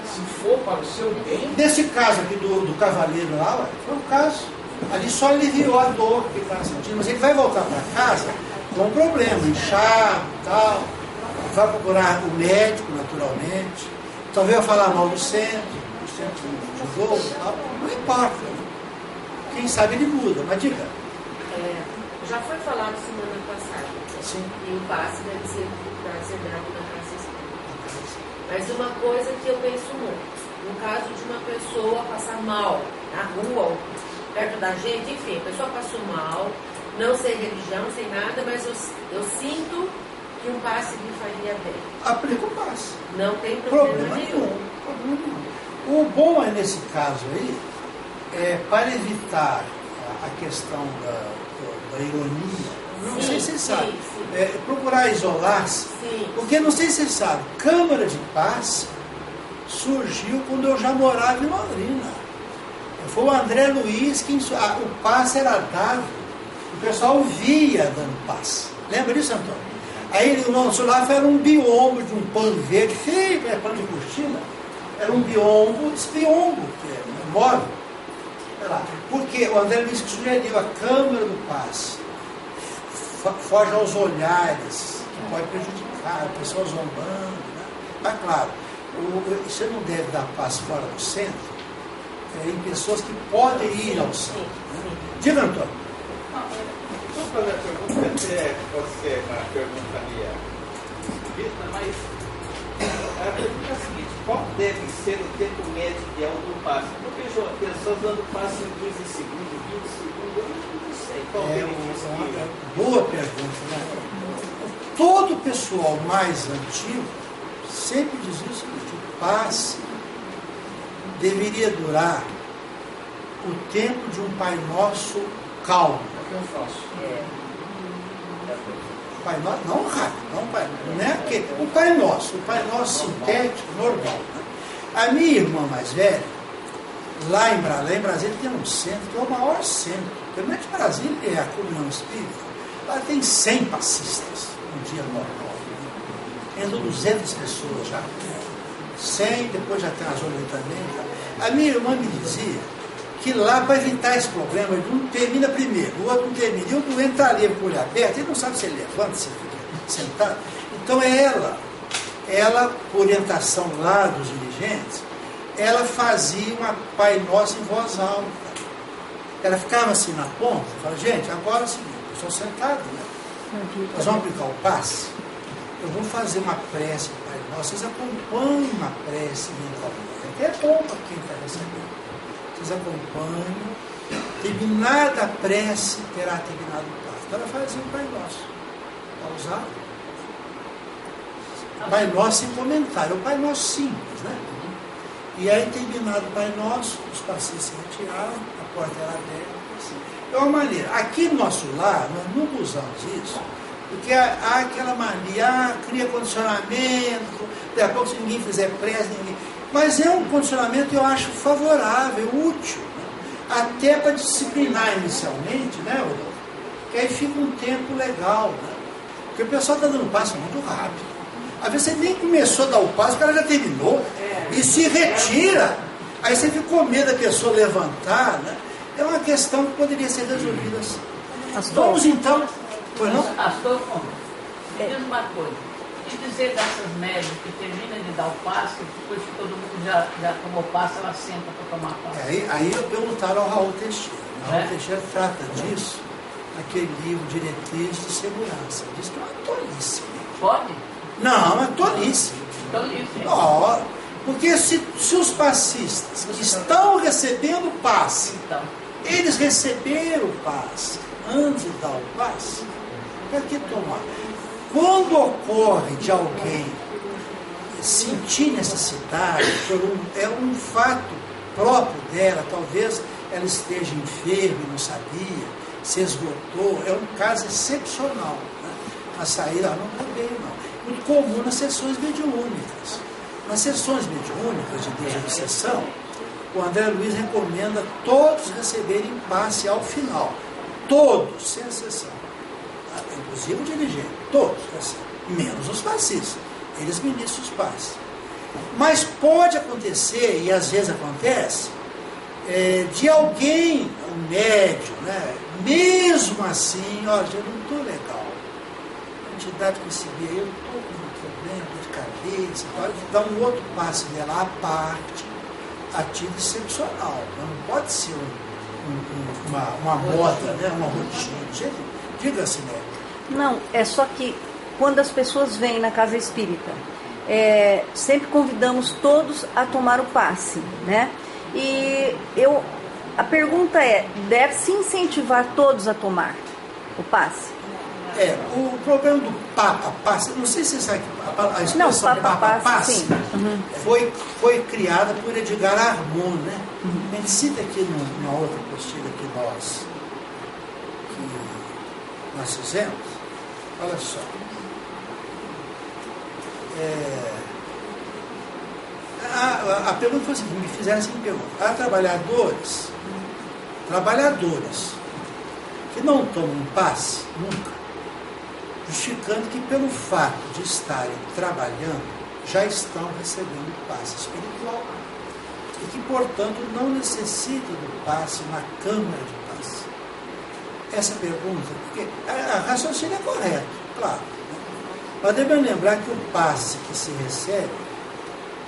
se for para o seu bem. Nesse caso aqui do cavaleiro lá, ué, foi um caso. Ali só aliviou a dor que ele estava sentindo, mas ele vai voltar para casa com um problema, inchado e tal. Vai procurar o médico, naturalmente. Talvez vai falar mal do centro de voo e tal. Não importa. Quem sabe ele muda, mas diga. Já foi falado semana passada. Sim. E o passe deve ser dado na casa espírita. Mas uma coisa que eu penso muito, no caso de uma pessoa passar mal na rua, ou perto da gente, enfim, a pessoa passou mal, não sei religião, sem nada, mas eu sinto que um passe me faria bem. Aplica o passe. Não tem problema nenhum. O bom é, nesse caso aí, para evitar a questão da ironia, não sei se vocês sabem, procurar isolar-se, porque não sei se vocês sabem, Câmara de Passe surgiu quando eu já morava em Londrina. Foi o André Luiz que o passe era dado, o pessoal via dando passe. Lembra disso, Antônio? Aí o nosso lá era um biombo de um pano verde, feio, pano de cortina, era um biombo, esse biombo, que é móvel. Porque o André Luiz que sugeriu a câmara do passe, foge aos olhares, que pode prejudicar, a pessoa zombando. Né? Mas claro, você não deve dar passe fora do centro, em pessoas que podem ir ao centro. Né? Diga, Antônio. Vou fazer a pergunta, até pode ser uma pergunta minha vista, mas a pergunta é a seguinte: qual deve ser o tempo médio ideal do passe? Porque eu vejo pessoas dando passe em 15 segundos, 20 segundos, eu não sei qual é o boa pergunta, né? Todo o pessoal mais antigo sempre dizia o seguinte: o passe deveria durar o tempo de um Pai Nosso calmo. É o que eu faço. Pai Nosso, não rápido, não Pai Nosso, né? Porque o Pai Nosso sintético, normal. Né? A minha irmã mais velha, lá em Brasília tem um centro, que é o maior centro. Pelo menos Brasília é a Comunhão Espírita. Lá tem 100 passistas no dia normal. Entram 200 pessoas já. 100, depois já tem as outras também. A minha irmã me dizia que lá, para evitar esse problema, um termina primeiro, o outro não termina, e o doente está ali com o olho aberto, ele não sabe se ele levanta, se ele fica sentado. Então ela, por orientação lá dos dirigentes, ela fazia uma Pai Nosso em voz alta. Ela ficava assim na ponta, falava: gente, agora é o seguinte, eu estou sentado, né? Nós vamos aplicar o passe. Eu vou fazer uma prece para Pai Nosso, vocês acompanhem uma prece mentalmente. É bom para quem está recebendo. vocês acompanham. Terminada a prece, terá terminado o passo. Então ela fazia o Pai Nosso. Para usar. Pai Nosso em comentário. O Pai Nosso simples, né? E aí, terminado o Pai Nosso, os passistas se retiraram, a porta era aberta. Assim. É uma maneira. Aqui no nosso lar, nós nunca usamos isso, porque há aquela mania, cria condicionamento, daqui a pouco se ninguém fizer prece, ninguém... Mas é um condicionamento, eu acho, favorável, útil, né? Até para disciplinar inicialmente, né, Rodolfo? Que aí fica um tempo legal, né? Porque o pessoal está dando passo muito rápido. Às vezes você nem começou a dar o passo, o cara já terminou, e se retira. Aí você fica com medo da pessoa levantar, né? É uma questão que poderia ser resolvida assim. Vamos então. Pois não? Astolfo, me diz uma coisa. E dizer dessas médias que terminam de dar o passe, depois que todo mundo já tomou passe, ela senta para tomar passe. Aí eu perguntaram ao Raul Teixeira. O Raul Teixeira trata disso naquele livro Diretrizes de Segurança. Diz que é uma tolice. Pode? Não, é tolice. Tolice. Oh, porque se os passistas que estão recebendo passe, Então. eles receberam o passe antes de dar o passe, para que tomar? Quando ocorre de alguém sentir necessidade, é um fato próprio dela, talvez ela esteja enferma e não sabia, se esgotou, é um caso excepcional. Né? A saída não está bem, não. Muito comum nas sessões mediúnicas. Nas sessões mediúnicas de Deus de Sessão, o André Luiz recomenda todos receberem passe ao final. Todos, sem exceção. Inclusive o dirigente. Todos recebem. Menos os passistas. Eles ministram os passes. Mas pode acontecer, e às vezes acontece, de alguém, um médium, né? Mesmo assim, olha, eu não estou legal. A entidade que recebia, eu estou com um problema de cabeça, pode dar um outro passe dela à parte, a título excepcional. Não pode ser uma moda, né? Uma rotina. Diga-se, né? Não, é só que quando as pessoas vêm na casa espírita, sempre convidamos todos a tomar o passe, né? E a pergunta deve-se incentivar todos a tomar o passe? O problema do Papa Passe, não sei se você sabe a expressão não, Papa Passe uhum. foi criada por Edgar Armon, né? Uhum. A gente cita aqui numa outra postilha que nós fizemos. Olha só. A pergunta foi assim, me fizeram assim pergunta. Há trabalhadores que não tomam passe nunca, justificando que pelo fato de estarem trabalhando, já estão recebendo passe espiritual e que, portanto, não necessitam do passe na Câmara de Passe. Essa pergunta, porque a raciocínio é correto, claro, né? Mas devemos lembrar que o passe que se recebe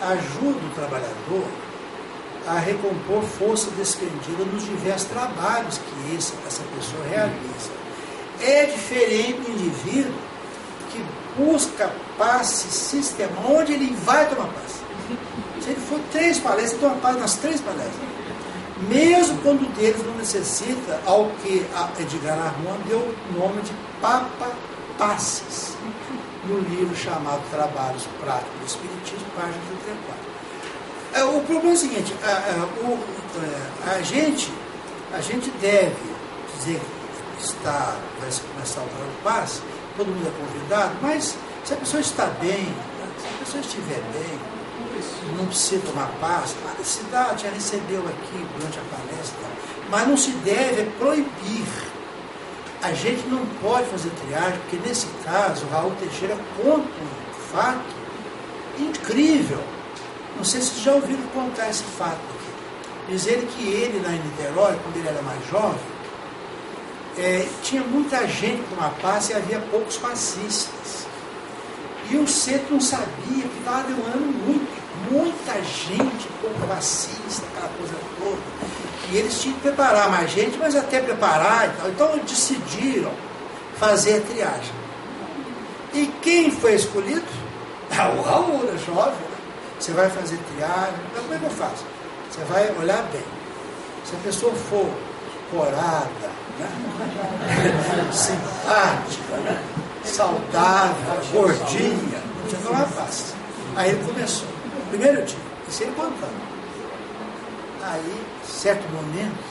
ajuda o trabalhador a recompor força despendida nos diversos trabalhos que essa pessoa realiza. É diferente do indivíduo que busca passe sistemático, onde ele vai tomar passe. Se ele for 3 palestras, ele toma passe nas 3 palestras. Mesmo quando um deles não necessita, ao que a Edgar Armon deu o nome de Papa Passes, no livro chamado Trabalhos Práticos do Espiritismo, página 34. O problema é o seguinte, a gente deve dizer que vai começar o trabalho do passe, todo mundo é convidado, mas se a pessoa está bem, se a pessoa estiver bem, não precisa tomar passe, se dá, já recebeu aqui durante a palestra, mas não se deve proibir. A gente não pode fazer triagem, porque nesse caso, o Raul Teixeira conta um fato incrível. Não sei se vocês já ouviram contar esse fato aqui. Diz ele que ele, lá em Niterói, quando ele era mais jovem, tinha muita gente com uma passe e havia poucos passistas. E o centro não sabia que estava demorando muita gente, pouco passista, aquela coisa toda. E eles tinham que preparar mais gente, mas até preparar e tal. Então eles decidiram fazer a triagem. E quem foi escolhido? O Raul, era jovem. Você vai fazer triagem. Então, como é que eu faço? Você vai olhar bem. Se a pessoa for corada, né? Simpática, né? Saudável, gordinha, você não vai passar. Aí ele começou, primeiro dia, isso ele contando. Aí, certo momento,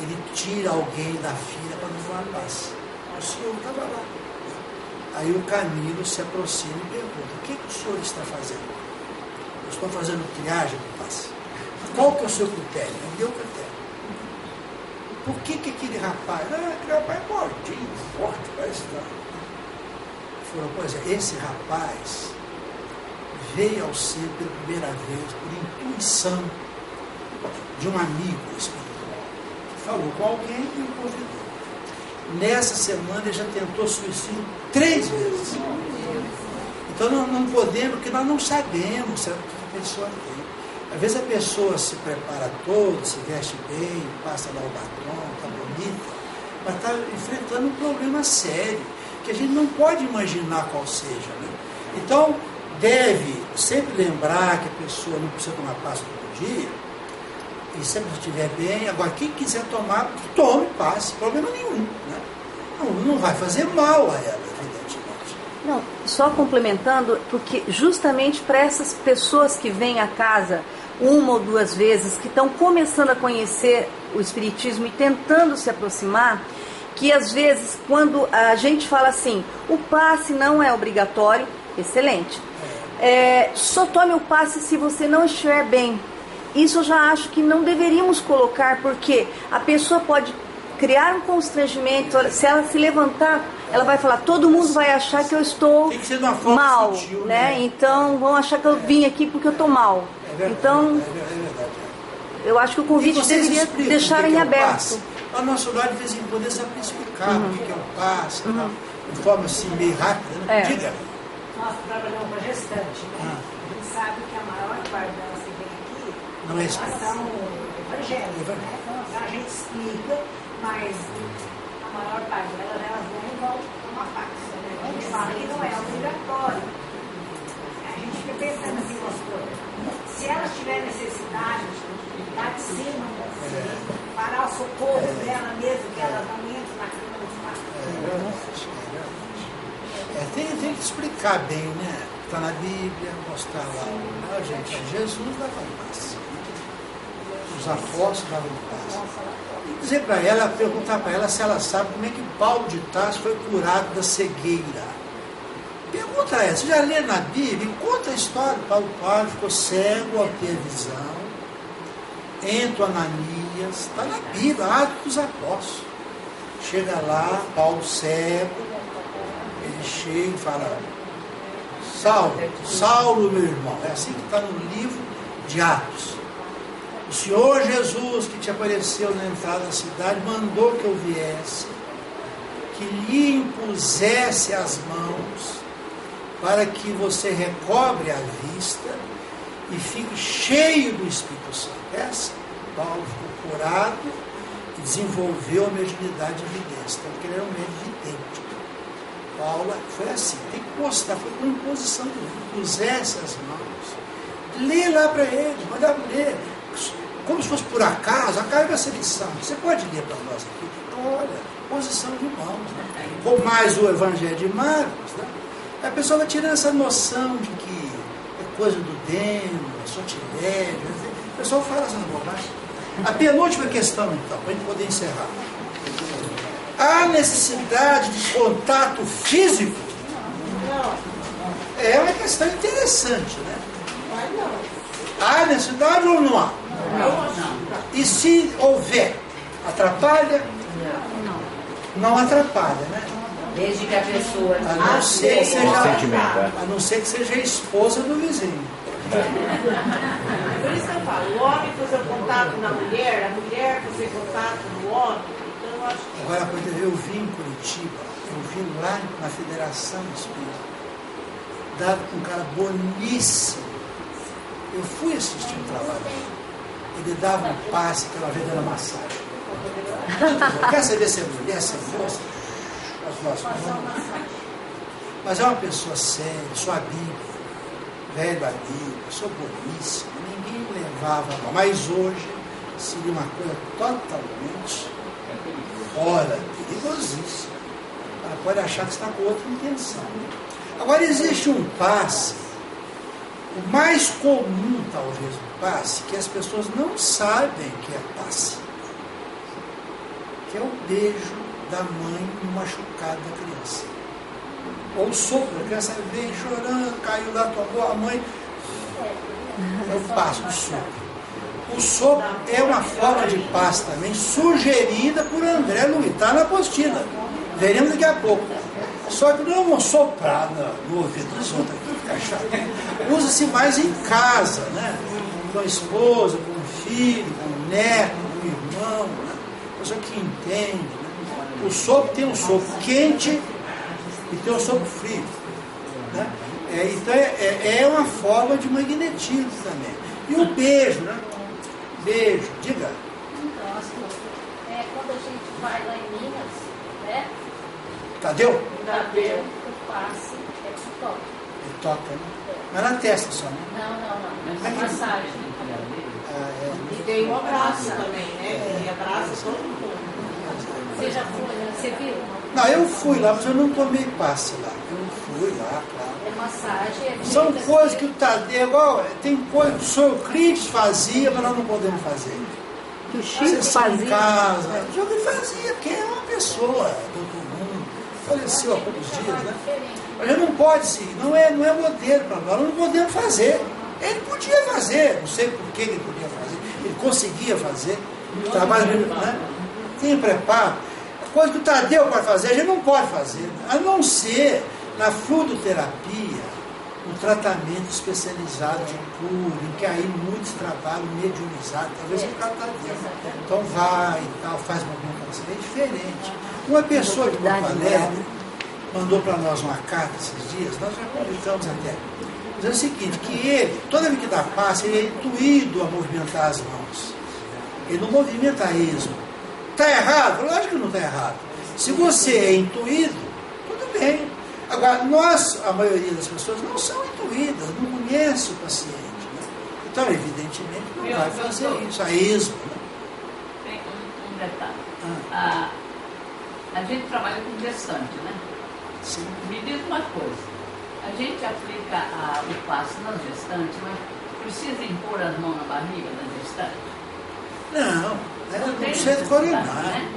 ele tira alguém da fila para não tomar passe. O senhor estava lá. Aí o Camilo se aproxima e pergunta: o que o senhor está fazendo? Eu estou fazendo triagem do passe. Qual que é o seu critério? Não deu critério. Por que aquele rapaz? Aquele rapaz é gordinho, forte, parece que falou: pois é, esse rapaz veio ao centro pela primeira vez por intuição de um amigo espiritual. Falou com alguém e o convidou. Nessa semana ele já tentou suicídio 3 vezes. Então não podemos, porque nós não sabemos o que a pessoa tem. Às vezes a pessoa se prepara toda, se veste bem, passa lá o batom, está bonita, mas está enfrentando um problema sério, que a gente não pode imaginar qual seja. Né? Então, deve sempre lembrar que a pessoa não precisa tomar passe todo dia, e sempre estiver bem. Agora, quem quiser tomar, tome passe, problema nenhum. Né? Não vai fazer mal a ela, evidentemente. Não, só complementando, porque justamente para essas pessoas que vêm à casa 1 ou 2 vezes, que estão começando a conhecer o Espiritismo e tentando se aproximar, que às vezes, quando a gente fala assim, o passe não é obrigatório, excelente. Só tome o passe se você não estiver bem. Isso eu já acho que não deveríamos colocar, porque a pessoa pode criar um constrangimento. Se ela se levantar, ela vai falar: todo mundo vai achar que eu estou mal, sutil, né? Então vão achar que eu vim aqui porque eu estou mal. Então, eu acho que o convite deveria deixar em aberto. A nosso lado, de vez em quando, sabe explicar o que é o passe, de forma assim meio rápida. Né? Diga. Nós trabalhamos com gestante, né? A gente sabe que a maior parte delas que vem aqui não é isso. São evangélicas, né? Então a gente explica, mas a maior parte delas não vão tomar passe. Né? A gente fala que não é obrigatório. A gente fica pensando assim, se elas tiverem necessidade, lá de cima, parar o socorro dela mesmo, que elas não entram na cama dos pais. Tem que explicar bem, né? Está na Bíblia, mostrar lá. Não, gente, Jesus dava passe. Os apóstolos davam passe. E dizer para ela, perguntar para ela se ela sabe como é que Paulo de Tarso foi curado da cegueira. Pergunta a ela, você já lê na Bíblia? Conta a história. Paulo ficou cego ao ter visão. Entra Ananias, está na Bíblia, Atos dos Apóstolos. Chega lá, Paulo cego. Ele chega e fala: Saulo, meu irmão. É assim que está no livro de Atos. O Senhor Jesus, que te apareceu na entrada da cidade, mandou que eu viesse, que lhe impusesse as mãos, para que você recobre a vista e fique cheio do Espírito Santo. Paulo ficou curado e desenvolveu a mediunidade de evidência, porque ele era um médium vidente. Paulo foi assim, tem que mostrar, foi com imposição de Deus, pusesse as mãos, lê lá para ele, manda ler, como se fosse por acaso, acaba essa lição, você pode ler para nós aqui, olha, posição de mãos, né? Ou mais o Evangelho de Marcos, né? A pessoa vai tirando essa noção de que é coisa do demo, é sortilégio, o pessoal fala essas bobagens. A penúltima questão, então, para a gente poder encerrar. Há necessidade de contato físico? É uma questão interessante, né? Há necessidade ou não há? E se houver, atrapalha? Não atrapalha, né? Desde que a pessoa a não ser que seja a esposa do vizinho. Por isso que eu falo, o homem fazer contato na mulher, a mulher fazer contato no homem. Então eu acho que... Agora, eu vim em Curitiba, eu vim lá na Federação Espírita, dado com um cara boníssimo. Eu fui assistir um trabalho. Ele dava um passe pela vez da massagem. Quer saber se é mulher, se é moça? Mas é uma pessoa séria, sou amigo, velho amigo, sou boníssimo, ninguém levava a mão. Mas hoje, seria uma coisa totalmente fora, perigosíssima. Ela pode achar que está com outra intenção. Agora, existe um passe, o mais comum, talvez, do passe, que as pessoas não sabem que é passe, que é o beijo da mãe no machucado da criança. Ou o sopro, a criança vem chorando, caiu lá, tomou a mãe. É o passe, o sopro. O sopro é uma forma de passe também, sugerida por André Luiz, está na apostila. Veremos daqui a pouco. Só que não vamos soprar no ouvido dos outros aqui, fica chato. Usa-se mais em casa, né? Com a esposa, com o filho, com o neto, com o irmão, né? Pessoa que entende. Né? O sopro tem um sopro quente e tem um sopro frio. Né? Então é uma forma de magnetismo também. E o beijo, né? Beijo, diga. Então, quando a gente vai lá em Minas, né? Tadeu? O passe é de toque. Ele toca, né? Mas na testa só, né? Não. É massagem. E tem um abraço também, né? E abraça todo mundo. Você já foi, né? Você viu? Não, eu fui lá, mas eu não tomei passe lá. Eu fui lá, claro. É massagem. São coisas que o Tadeu, igual, tem coisas que o senhor Euclides fazia, mas nós não podemos fazer. Que o Chico Vocês são em fazia. casa. O senhor Euclides fazia, porque é uma pessoa do outro mundo. Faleceu há poucos dias, né? A gente não pode seguir, não é modelo para nós não podemos fazer. Ele podia fazer, não sei por que ele podia fazer, ele conseguia fazer, trabalho, né? Tem preparo. Coisa que o Tadeu pode fazer, a gente não pode fazer, a não ser na fluidoterapia, um tratamento especializado de cura, em que aí muitos trabalham mediunizado, talvez por causa do Tadeu. Então vai e tal, faz movimentação, é diferente. Uma pessoa de Porto Alegre mandou para nós uma carta esses dias, nós já publicamos até, dizendo o seguinte, que ele, toda vez que dá passe, ele é intuído a movimentar as mãos. Ele não movimenta a esmo. Está errado? Lógico que não está errado. Se você é intuído, tudo bem. Agora, a maioria das pessoas não são intuídas, não conhece o paciente. Né? Então, evidentemente, não vai fazer isso. A esmo. Né? Tem um detalhe. A gente trabalha com gestante, né? Sim. Me diz uma coisa. A gente aplica o passe na gestante, mas precisa impor as mãos na barriga da gestante? Não, Não tem no centro coronário. né?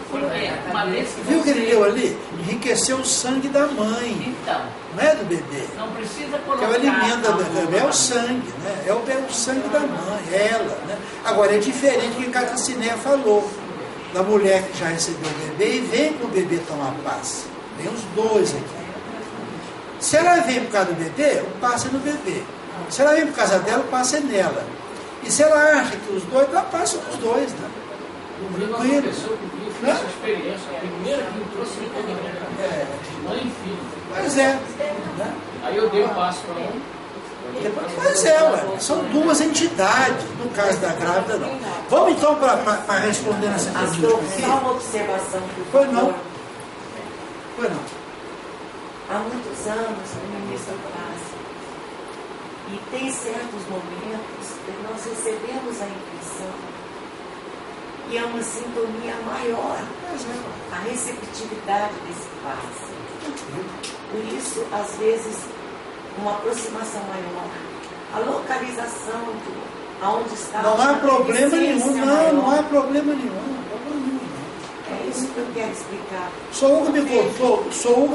Porque uma vez que viu o que ele você- deu ali? Enriqueceu o sangue da mãe, Então, não é do bebê. não precisa Porque colocar... o alimento da a mão bebê na é o barriga. sangue, né? É o sangue da mãe, é ela. Né? Agora, é diferente do que a Cacineia falou, da mulher que já recebeu o bebê e vem com o bebê tomar passe. Vem os dois aqui. Se ela vem por causa do bebê, o passe é no bebê. Se ela vem por causa dela, o passe é nela. E se ela acha que os dois, ela passa nos dois, né? Eu vi uma pessoa que eu fiz essa experiência, a primeira que me trouxe me todo mundo, mãe e filho. Pois é. Né? Aí eu dei o passo para um. Pois é, ué. São duas entidades, no caso da grávida não. Vamos então para responder essa pergunta aqui. Só uma observação. Foi não. Foi não. Há muitos anos o ministro passa e tem certos momentos que nós recebemos a intuição e é uma sintonia maior, a receptividade desse passe. Por isso, às vezes, uma aproximação maior, a localização aonde está. Não há problema nenhum, essência não há maior. problema nenhum. É isso que eu quero explicar. Sou Hugo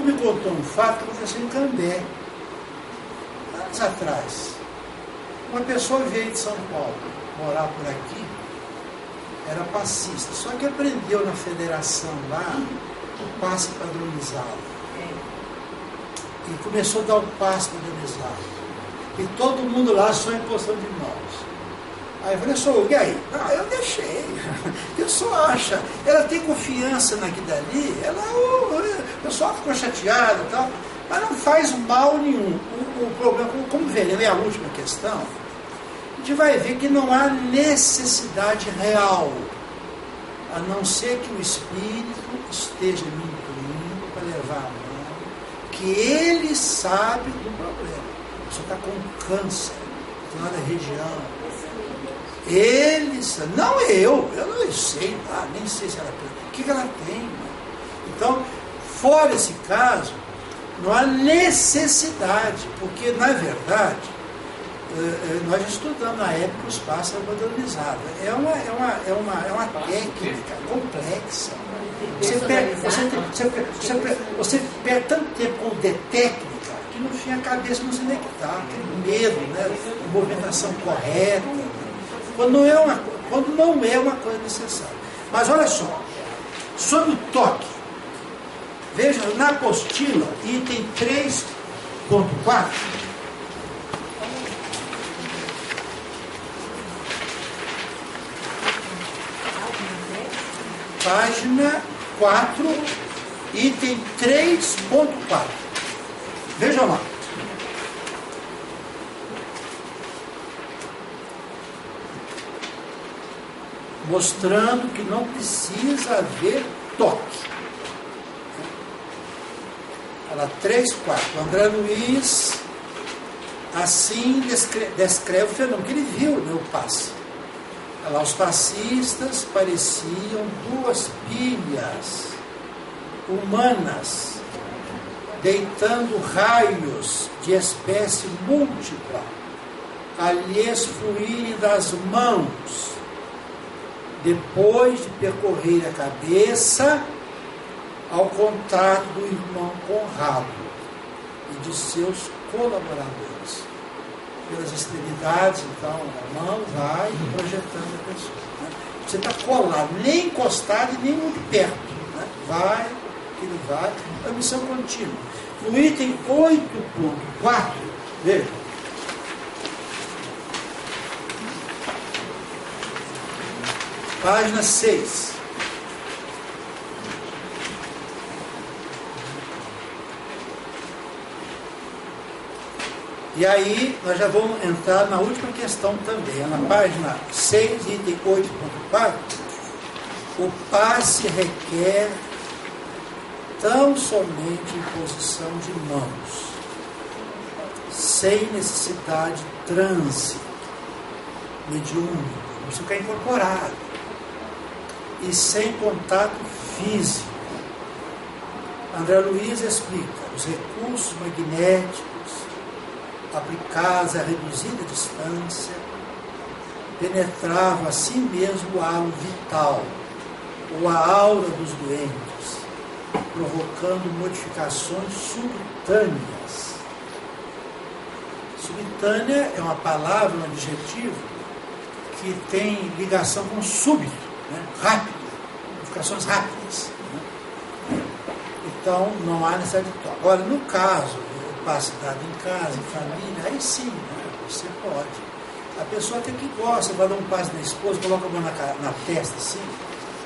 me contou um fato que aconteceu em Cambé, anos atrás. Uma pessoa veio de São Paulo morar por aqui, era passista, só que aprendeu na federação lá o passe padronizado. E começou a dar o passe padronizado. E todo mundo lá só em posição de mãos. Aí eu falei, sou e aí? Não, eu deixei. O pessoal acha, ela tem confiança naquilo dali, o pessoal ficou chateado e tal, mas não faz mal nenhum. O problema, como veremos, é a última questão, a gente vai ver que não há necessidade real, a não ser que o espírito esteja me incluindo para levar a mão, que ele sabe do problema. Você está com câncer. determinada região. Eles, não eu não sei lá, nem sei se ela tem. O que ela tem? Então, fora esse caso, não há necessidade, porque, na verdade, nós estudamos na época os pássaros modernizados. É uma técnica complexa. Você perde tanto tempo com o de técnica que no fim a cabeça não se conectar, aquele medo, né? A movimentação correta, quando não é uma coisa necessária. Mas olha só, sobre o toque, veja na apostila, item 3.4. Página 4, item 3.4. Vejam lá. Mostrando que não precisa haver toque. Ela 3.4. André Luiz assim descreve o fenômeno que ele viu no passe. Lá, os passistas pareciam duas pilhas humanas deitando raios de espécie múltipla a lhes fluírem das mãos depois de percorrer a cabeça ao contato do irmão Conrado e de seus colaboradores. Pelas extremidades, então, a mão vai projetando a pessoa. Né? Você está colado, nem encostado e nem muito perto. Né? Vai, ele vai, é uma missão contínua. No item 8.4, veja. Página 6. E aí, nós já vamos entrar na última questão também. Na página 6, item 8.4, o passe requer tão somente imposição de mãos, sem necessidade de transe mediúnico, não precisa ficar incorporado, e sem contato físico. André Luiz explica os recursos magnéticos aplicados a reduzida distância penetravam assim mesmo o halo vital ou a aura dos doentes, provocando modificações subitâneas. Subitânea é uma palavra, um adjetivo que tem ligação com súbito, né? Rápido, modificações rápidas. Né? Então não há necessidade de toque. Agora, no caso passe dado em casa, em família, aí sim, né? Você pode. A pessoa até que gosta, vai dar um passe na esposa, coloca a mão na testa assim,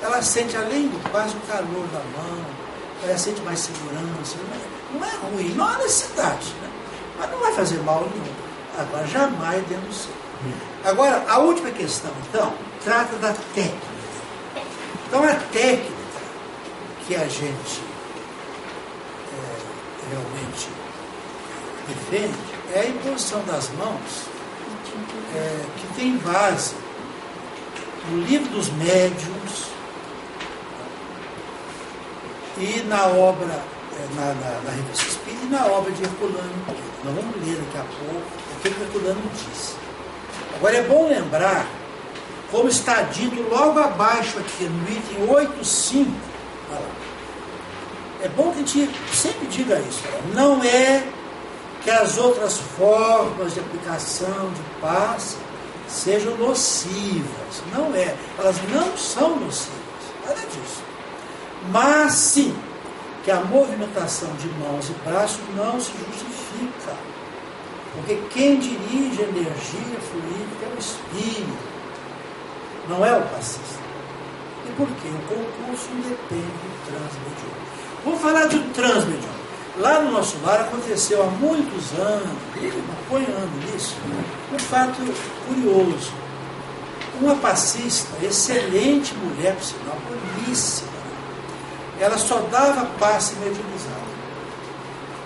ela sente, além do passe, o calor da mão, ela sente mais segurança. Não é ruim, não há necessidade, né? Mas não vai fazer mal nenhum. Agora, jamais dentro do seu. Agora, a última questão, então, trata da técnica. Então, a técnica que a gente realmente defende é a imposição das mãos, que tem base no livro dos médiuns e na obra, na revista Espírita e na obra de Herculano. Nós vamos ler daqui a pouco o que Herculano disse. Agora é bom lembrar, como está dito logo abaixo aqui no item 8.5, é bom que a gente sempre diga isso, não é que as outras formas de aplicação de passe sejam nocivas, não é, elas não são nocivas, nada disso, mas sim que a movimentação de mãos e braços não se justifica, porque quem dirige a energia fluídica é o espírito, não é o passista. E por quê? O concurso depende do transmediúnico. Vamos falar do transmediúnico. Lá no nosso lar aconteceu há muitos anos, apoiando nisso, um fato curioso. Uma passista, excelente mulher, por sinal, boníssima, ela só dava passe mediunizado.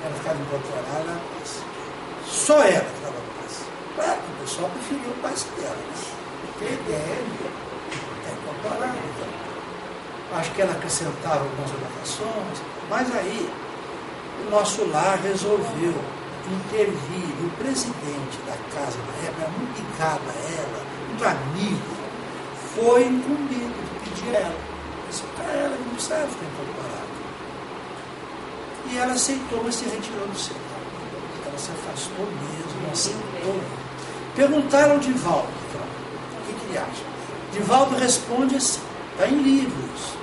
Ela ficava incorporada a passe. Só ela que dava passe. Claro que o pessoal preferiu o passe dela, né? Porque a ideia é incorporar. Então, acho que ela acrescentava algumas anotações, mas aí o nosso lar resolveu intervir. O presidente da casa na época, muito ligado a ela, muito amigo, foi incumbido de pedir a ela. Disse para ela que não precisava ficar incorporada. E ela aceitou, mas se retirou do centro. Ela se afastou mesmo, aceitou. Perguntaram ao Divaldo, então, o que ele acha? Divaldo responde assim, está em livros,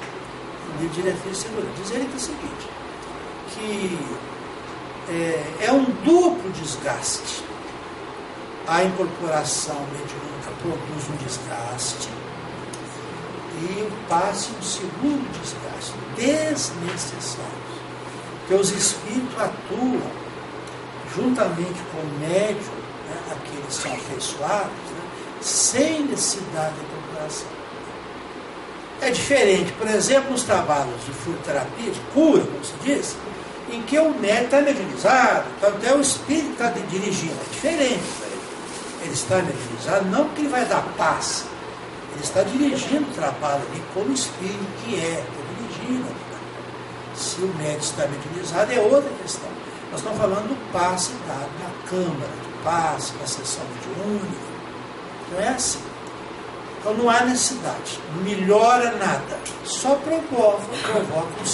no livro de Diretriz de Segurança. Diz ele que é o seguinte, que é um duplo desgaste. A incorporação mediúnica produz um desgaste e o passe um segundo desgaste, desnecessário. Porque os espíritos atuam juntamente com o médium, né, aqueles que são afeiçoados, né, sem necessidade de incorporação. É diferente, por exemplo, nos trabalhos de fluidoterapia, de cura, como se diz, em que o médium está mediunizado, então até o espírito está dirigindo. É diferente. Ele está mediunizado não porque ele vai dar passe, ele está dirigindo o trabalho ali como espírito que está dirigindo. Se o médium está mediunizado é outra questão. Nós estamos falando do passe dado na câmara, do passe na sessão mediúnica. Não é assim. Então não há necessidade, não melhora nada, só provoca um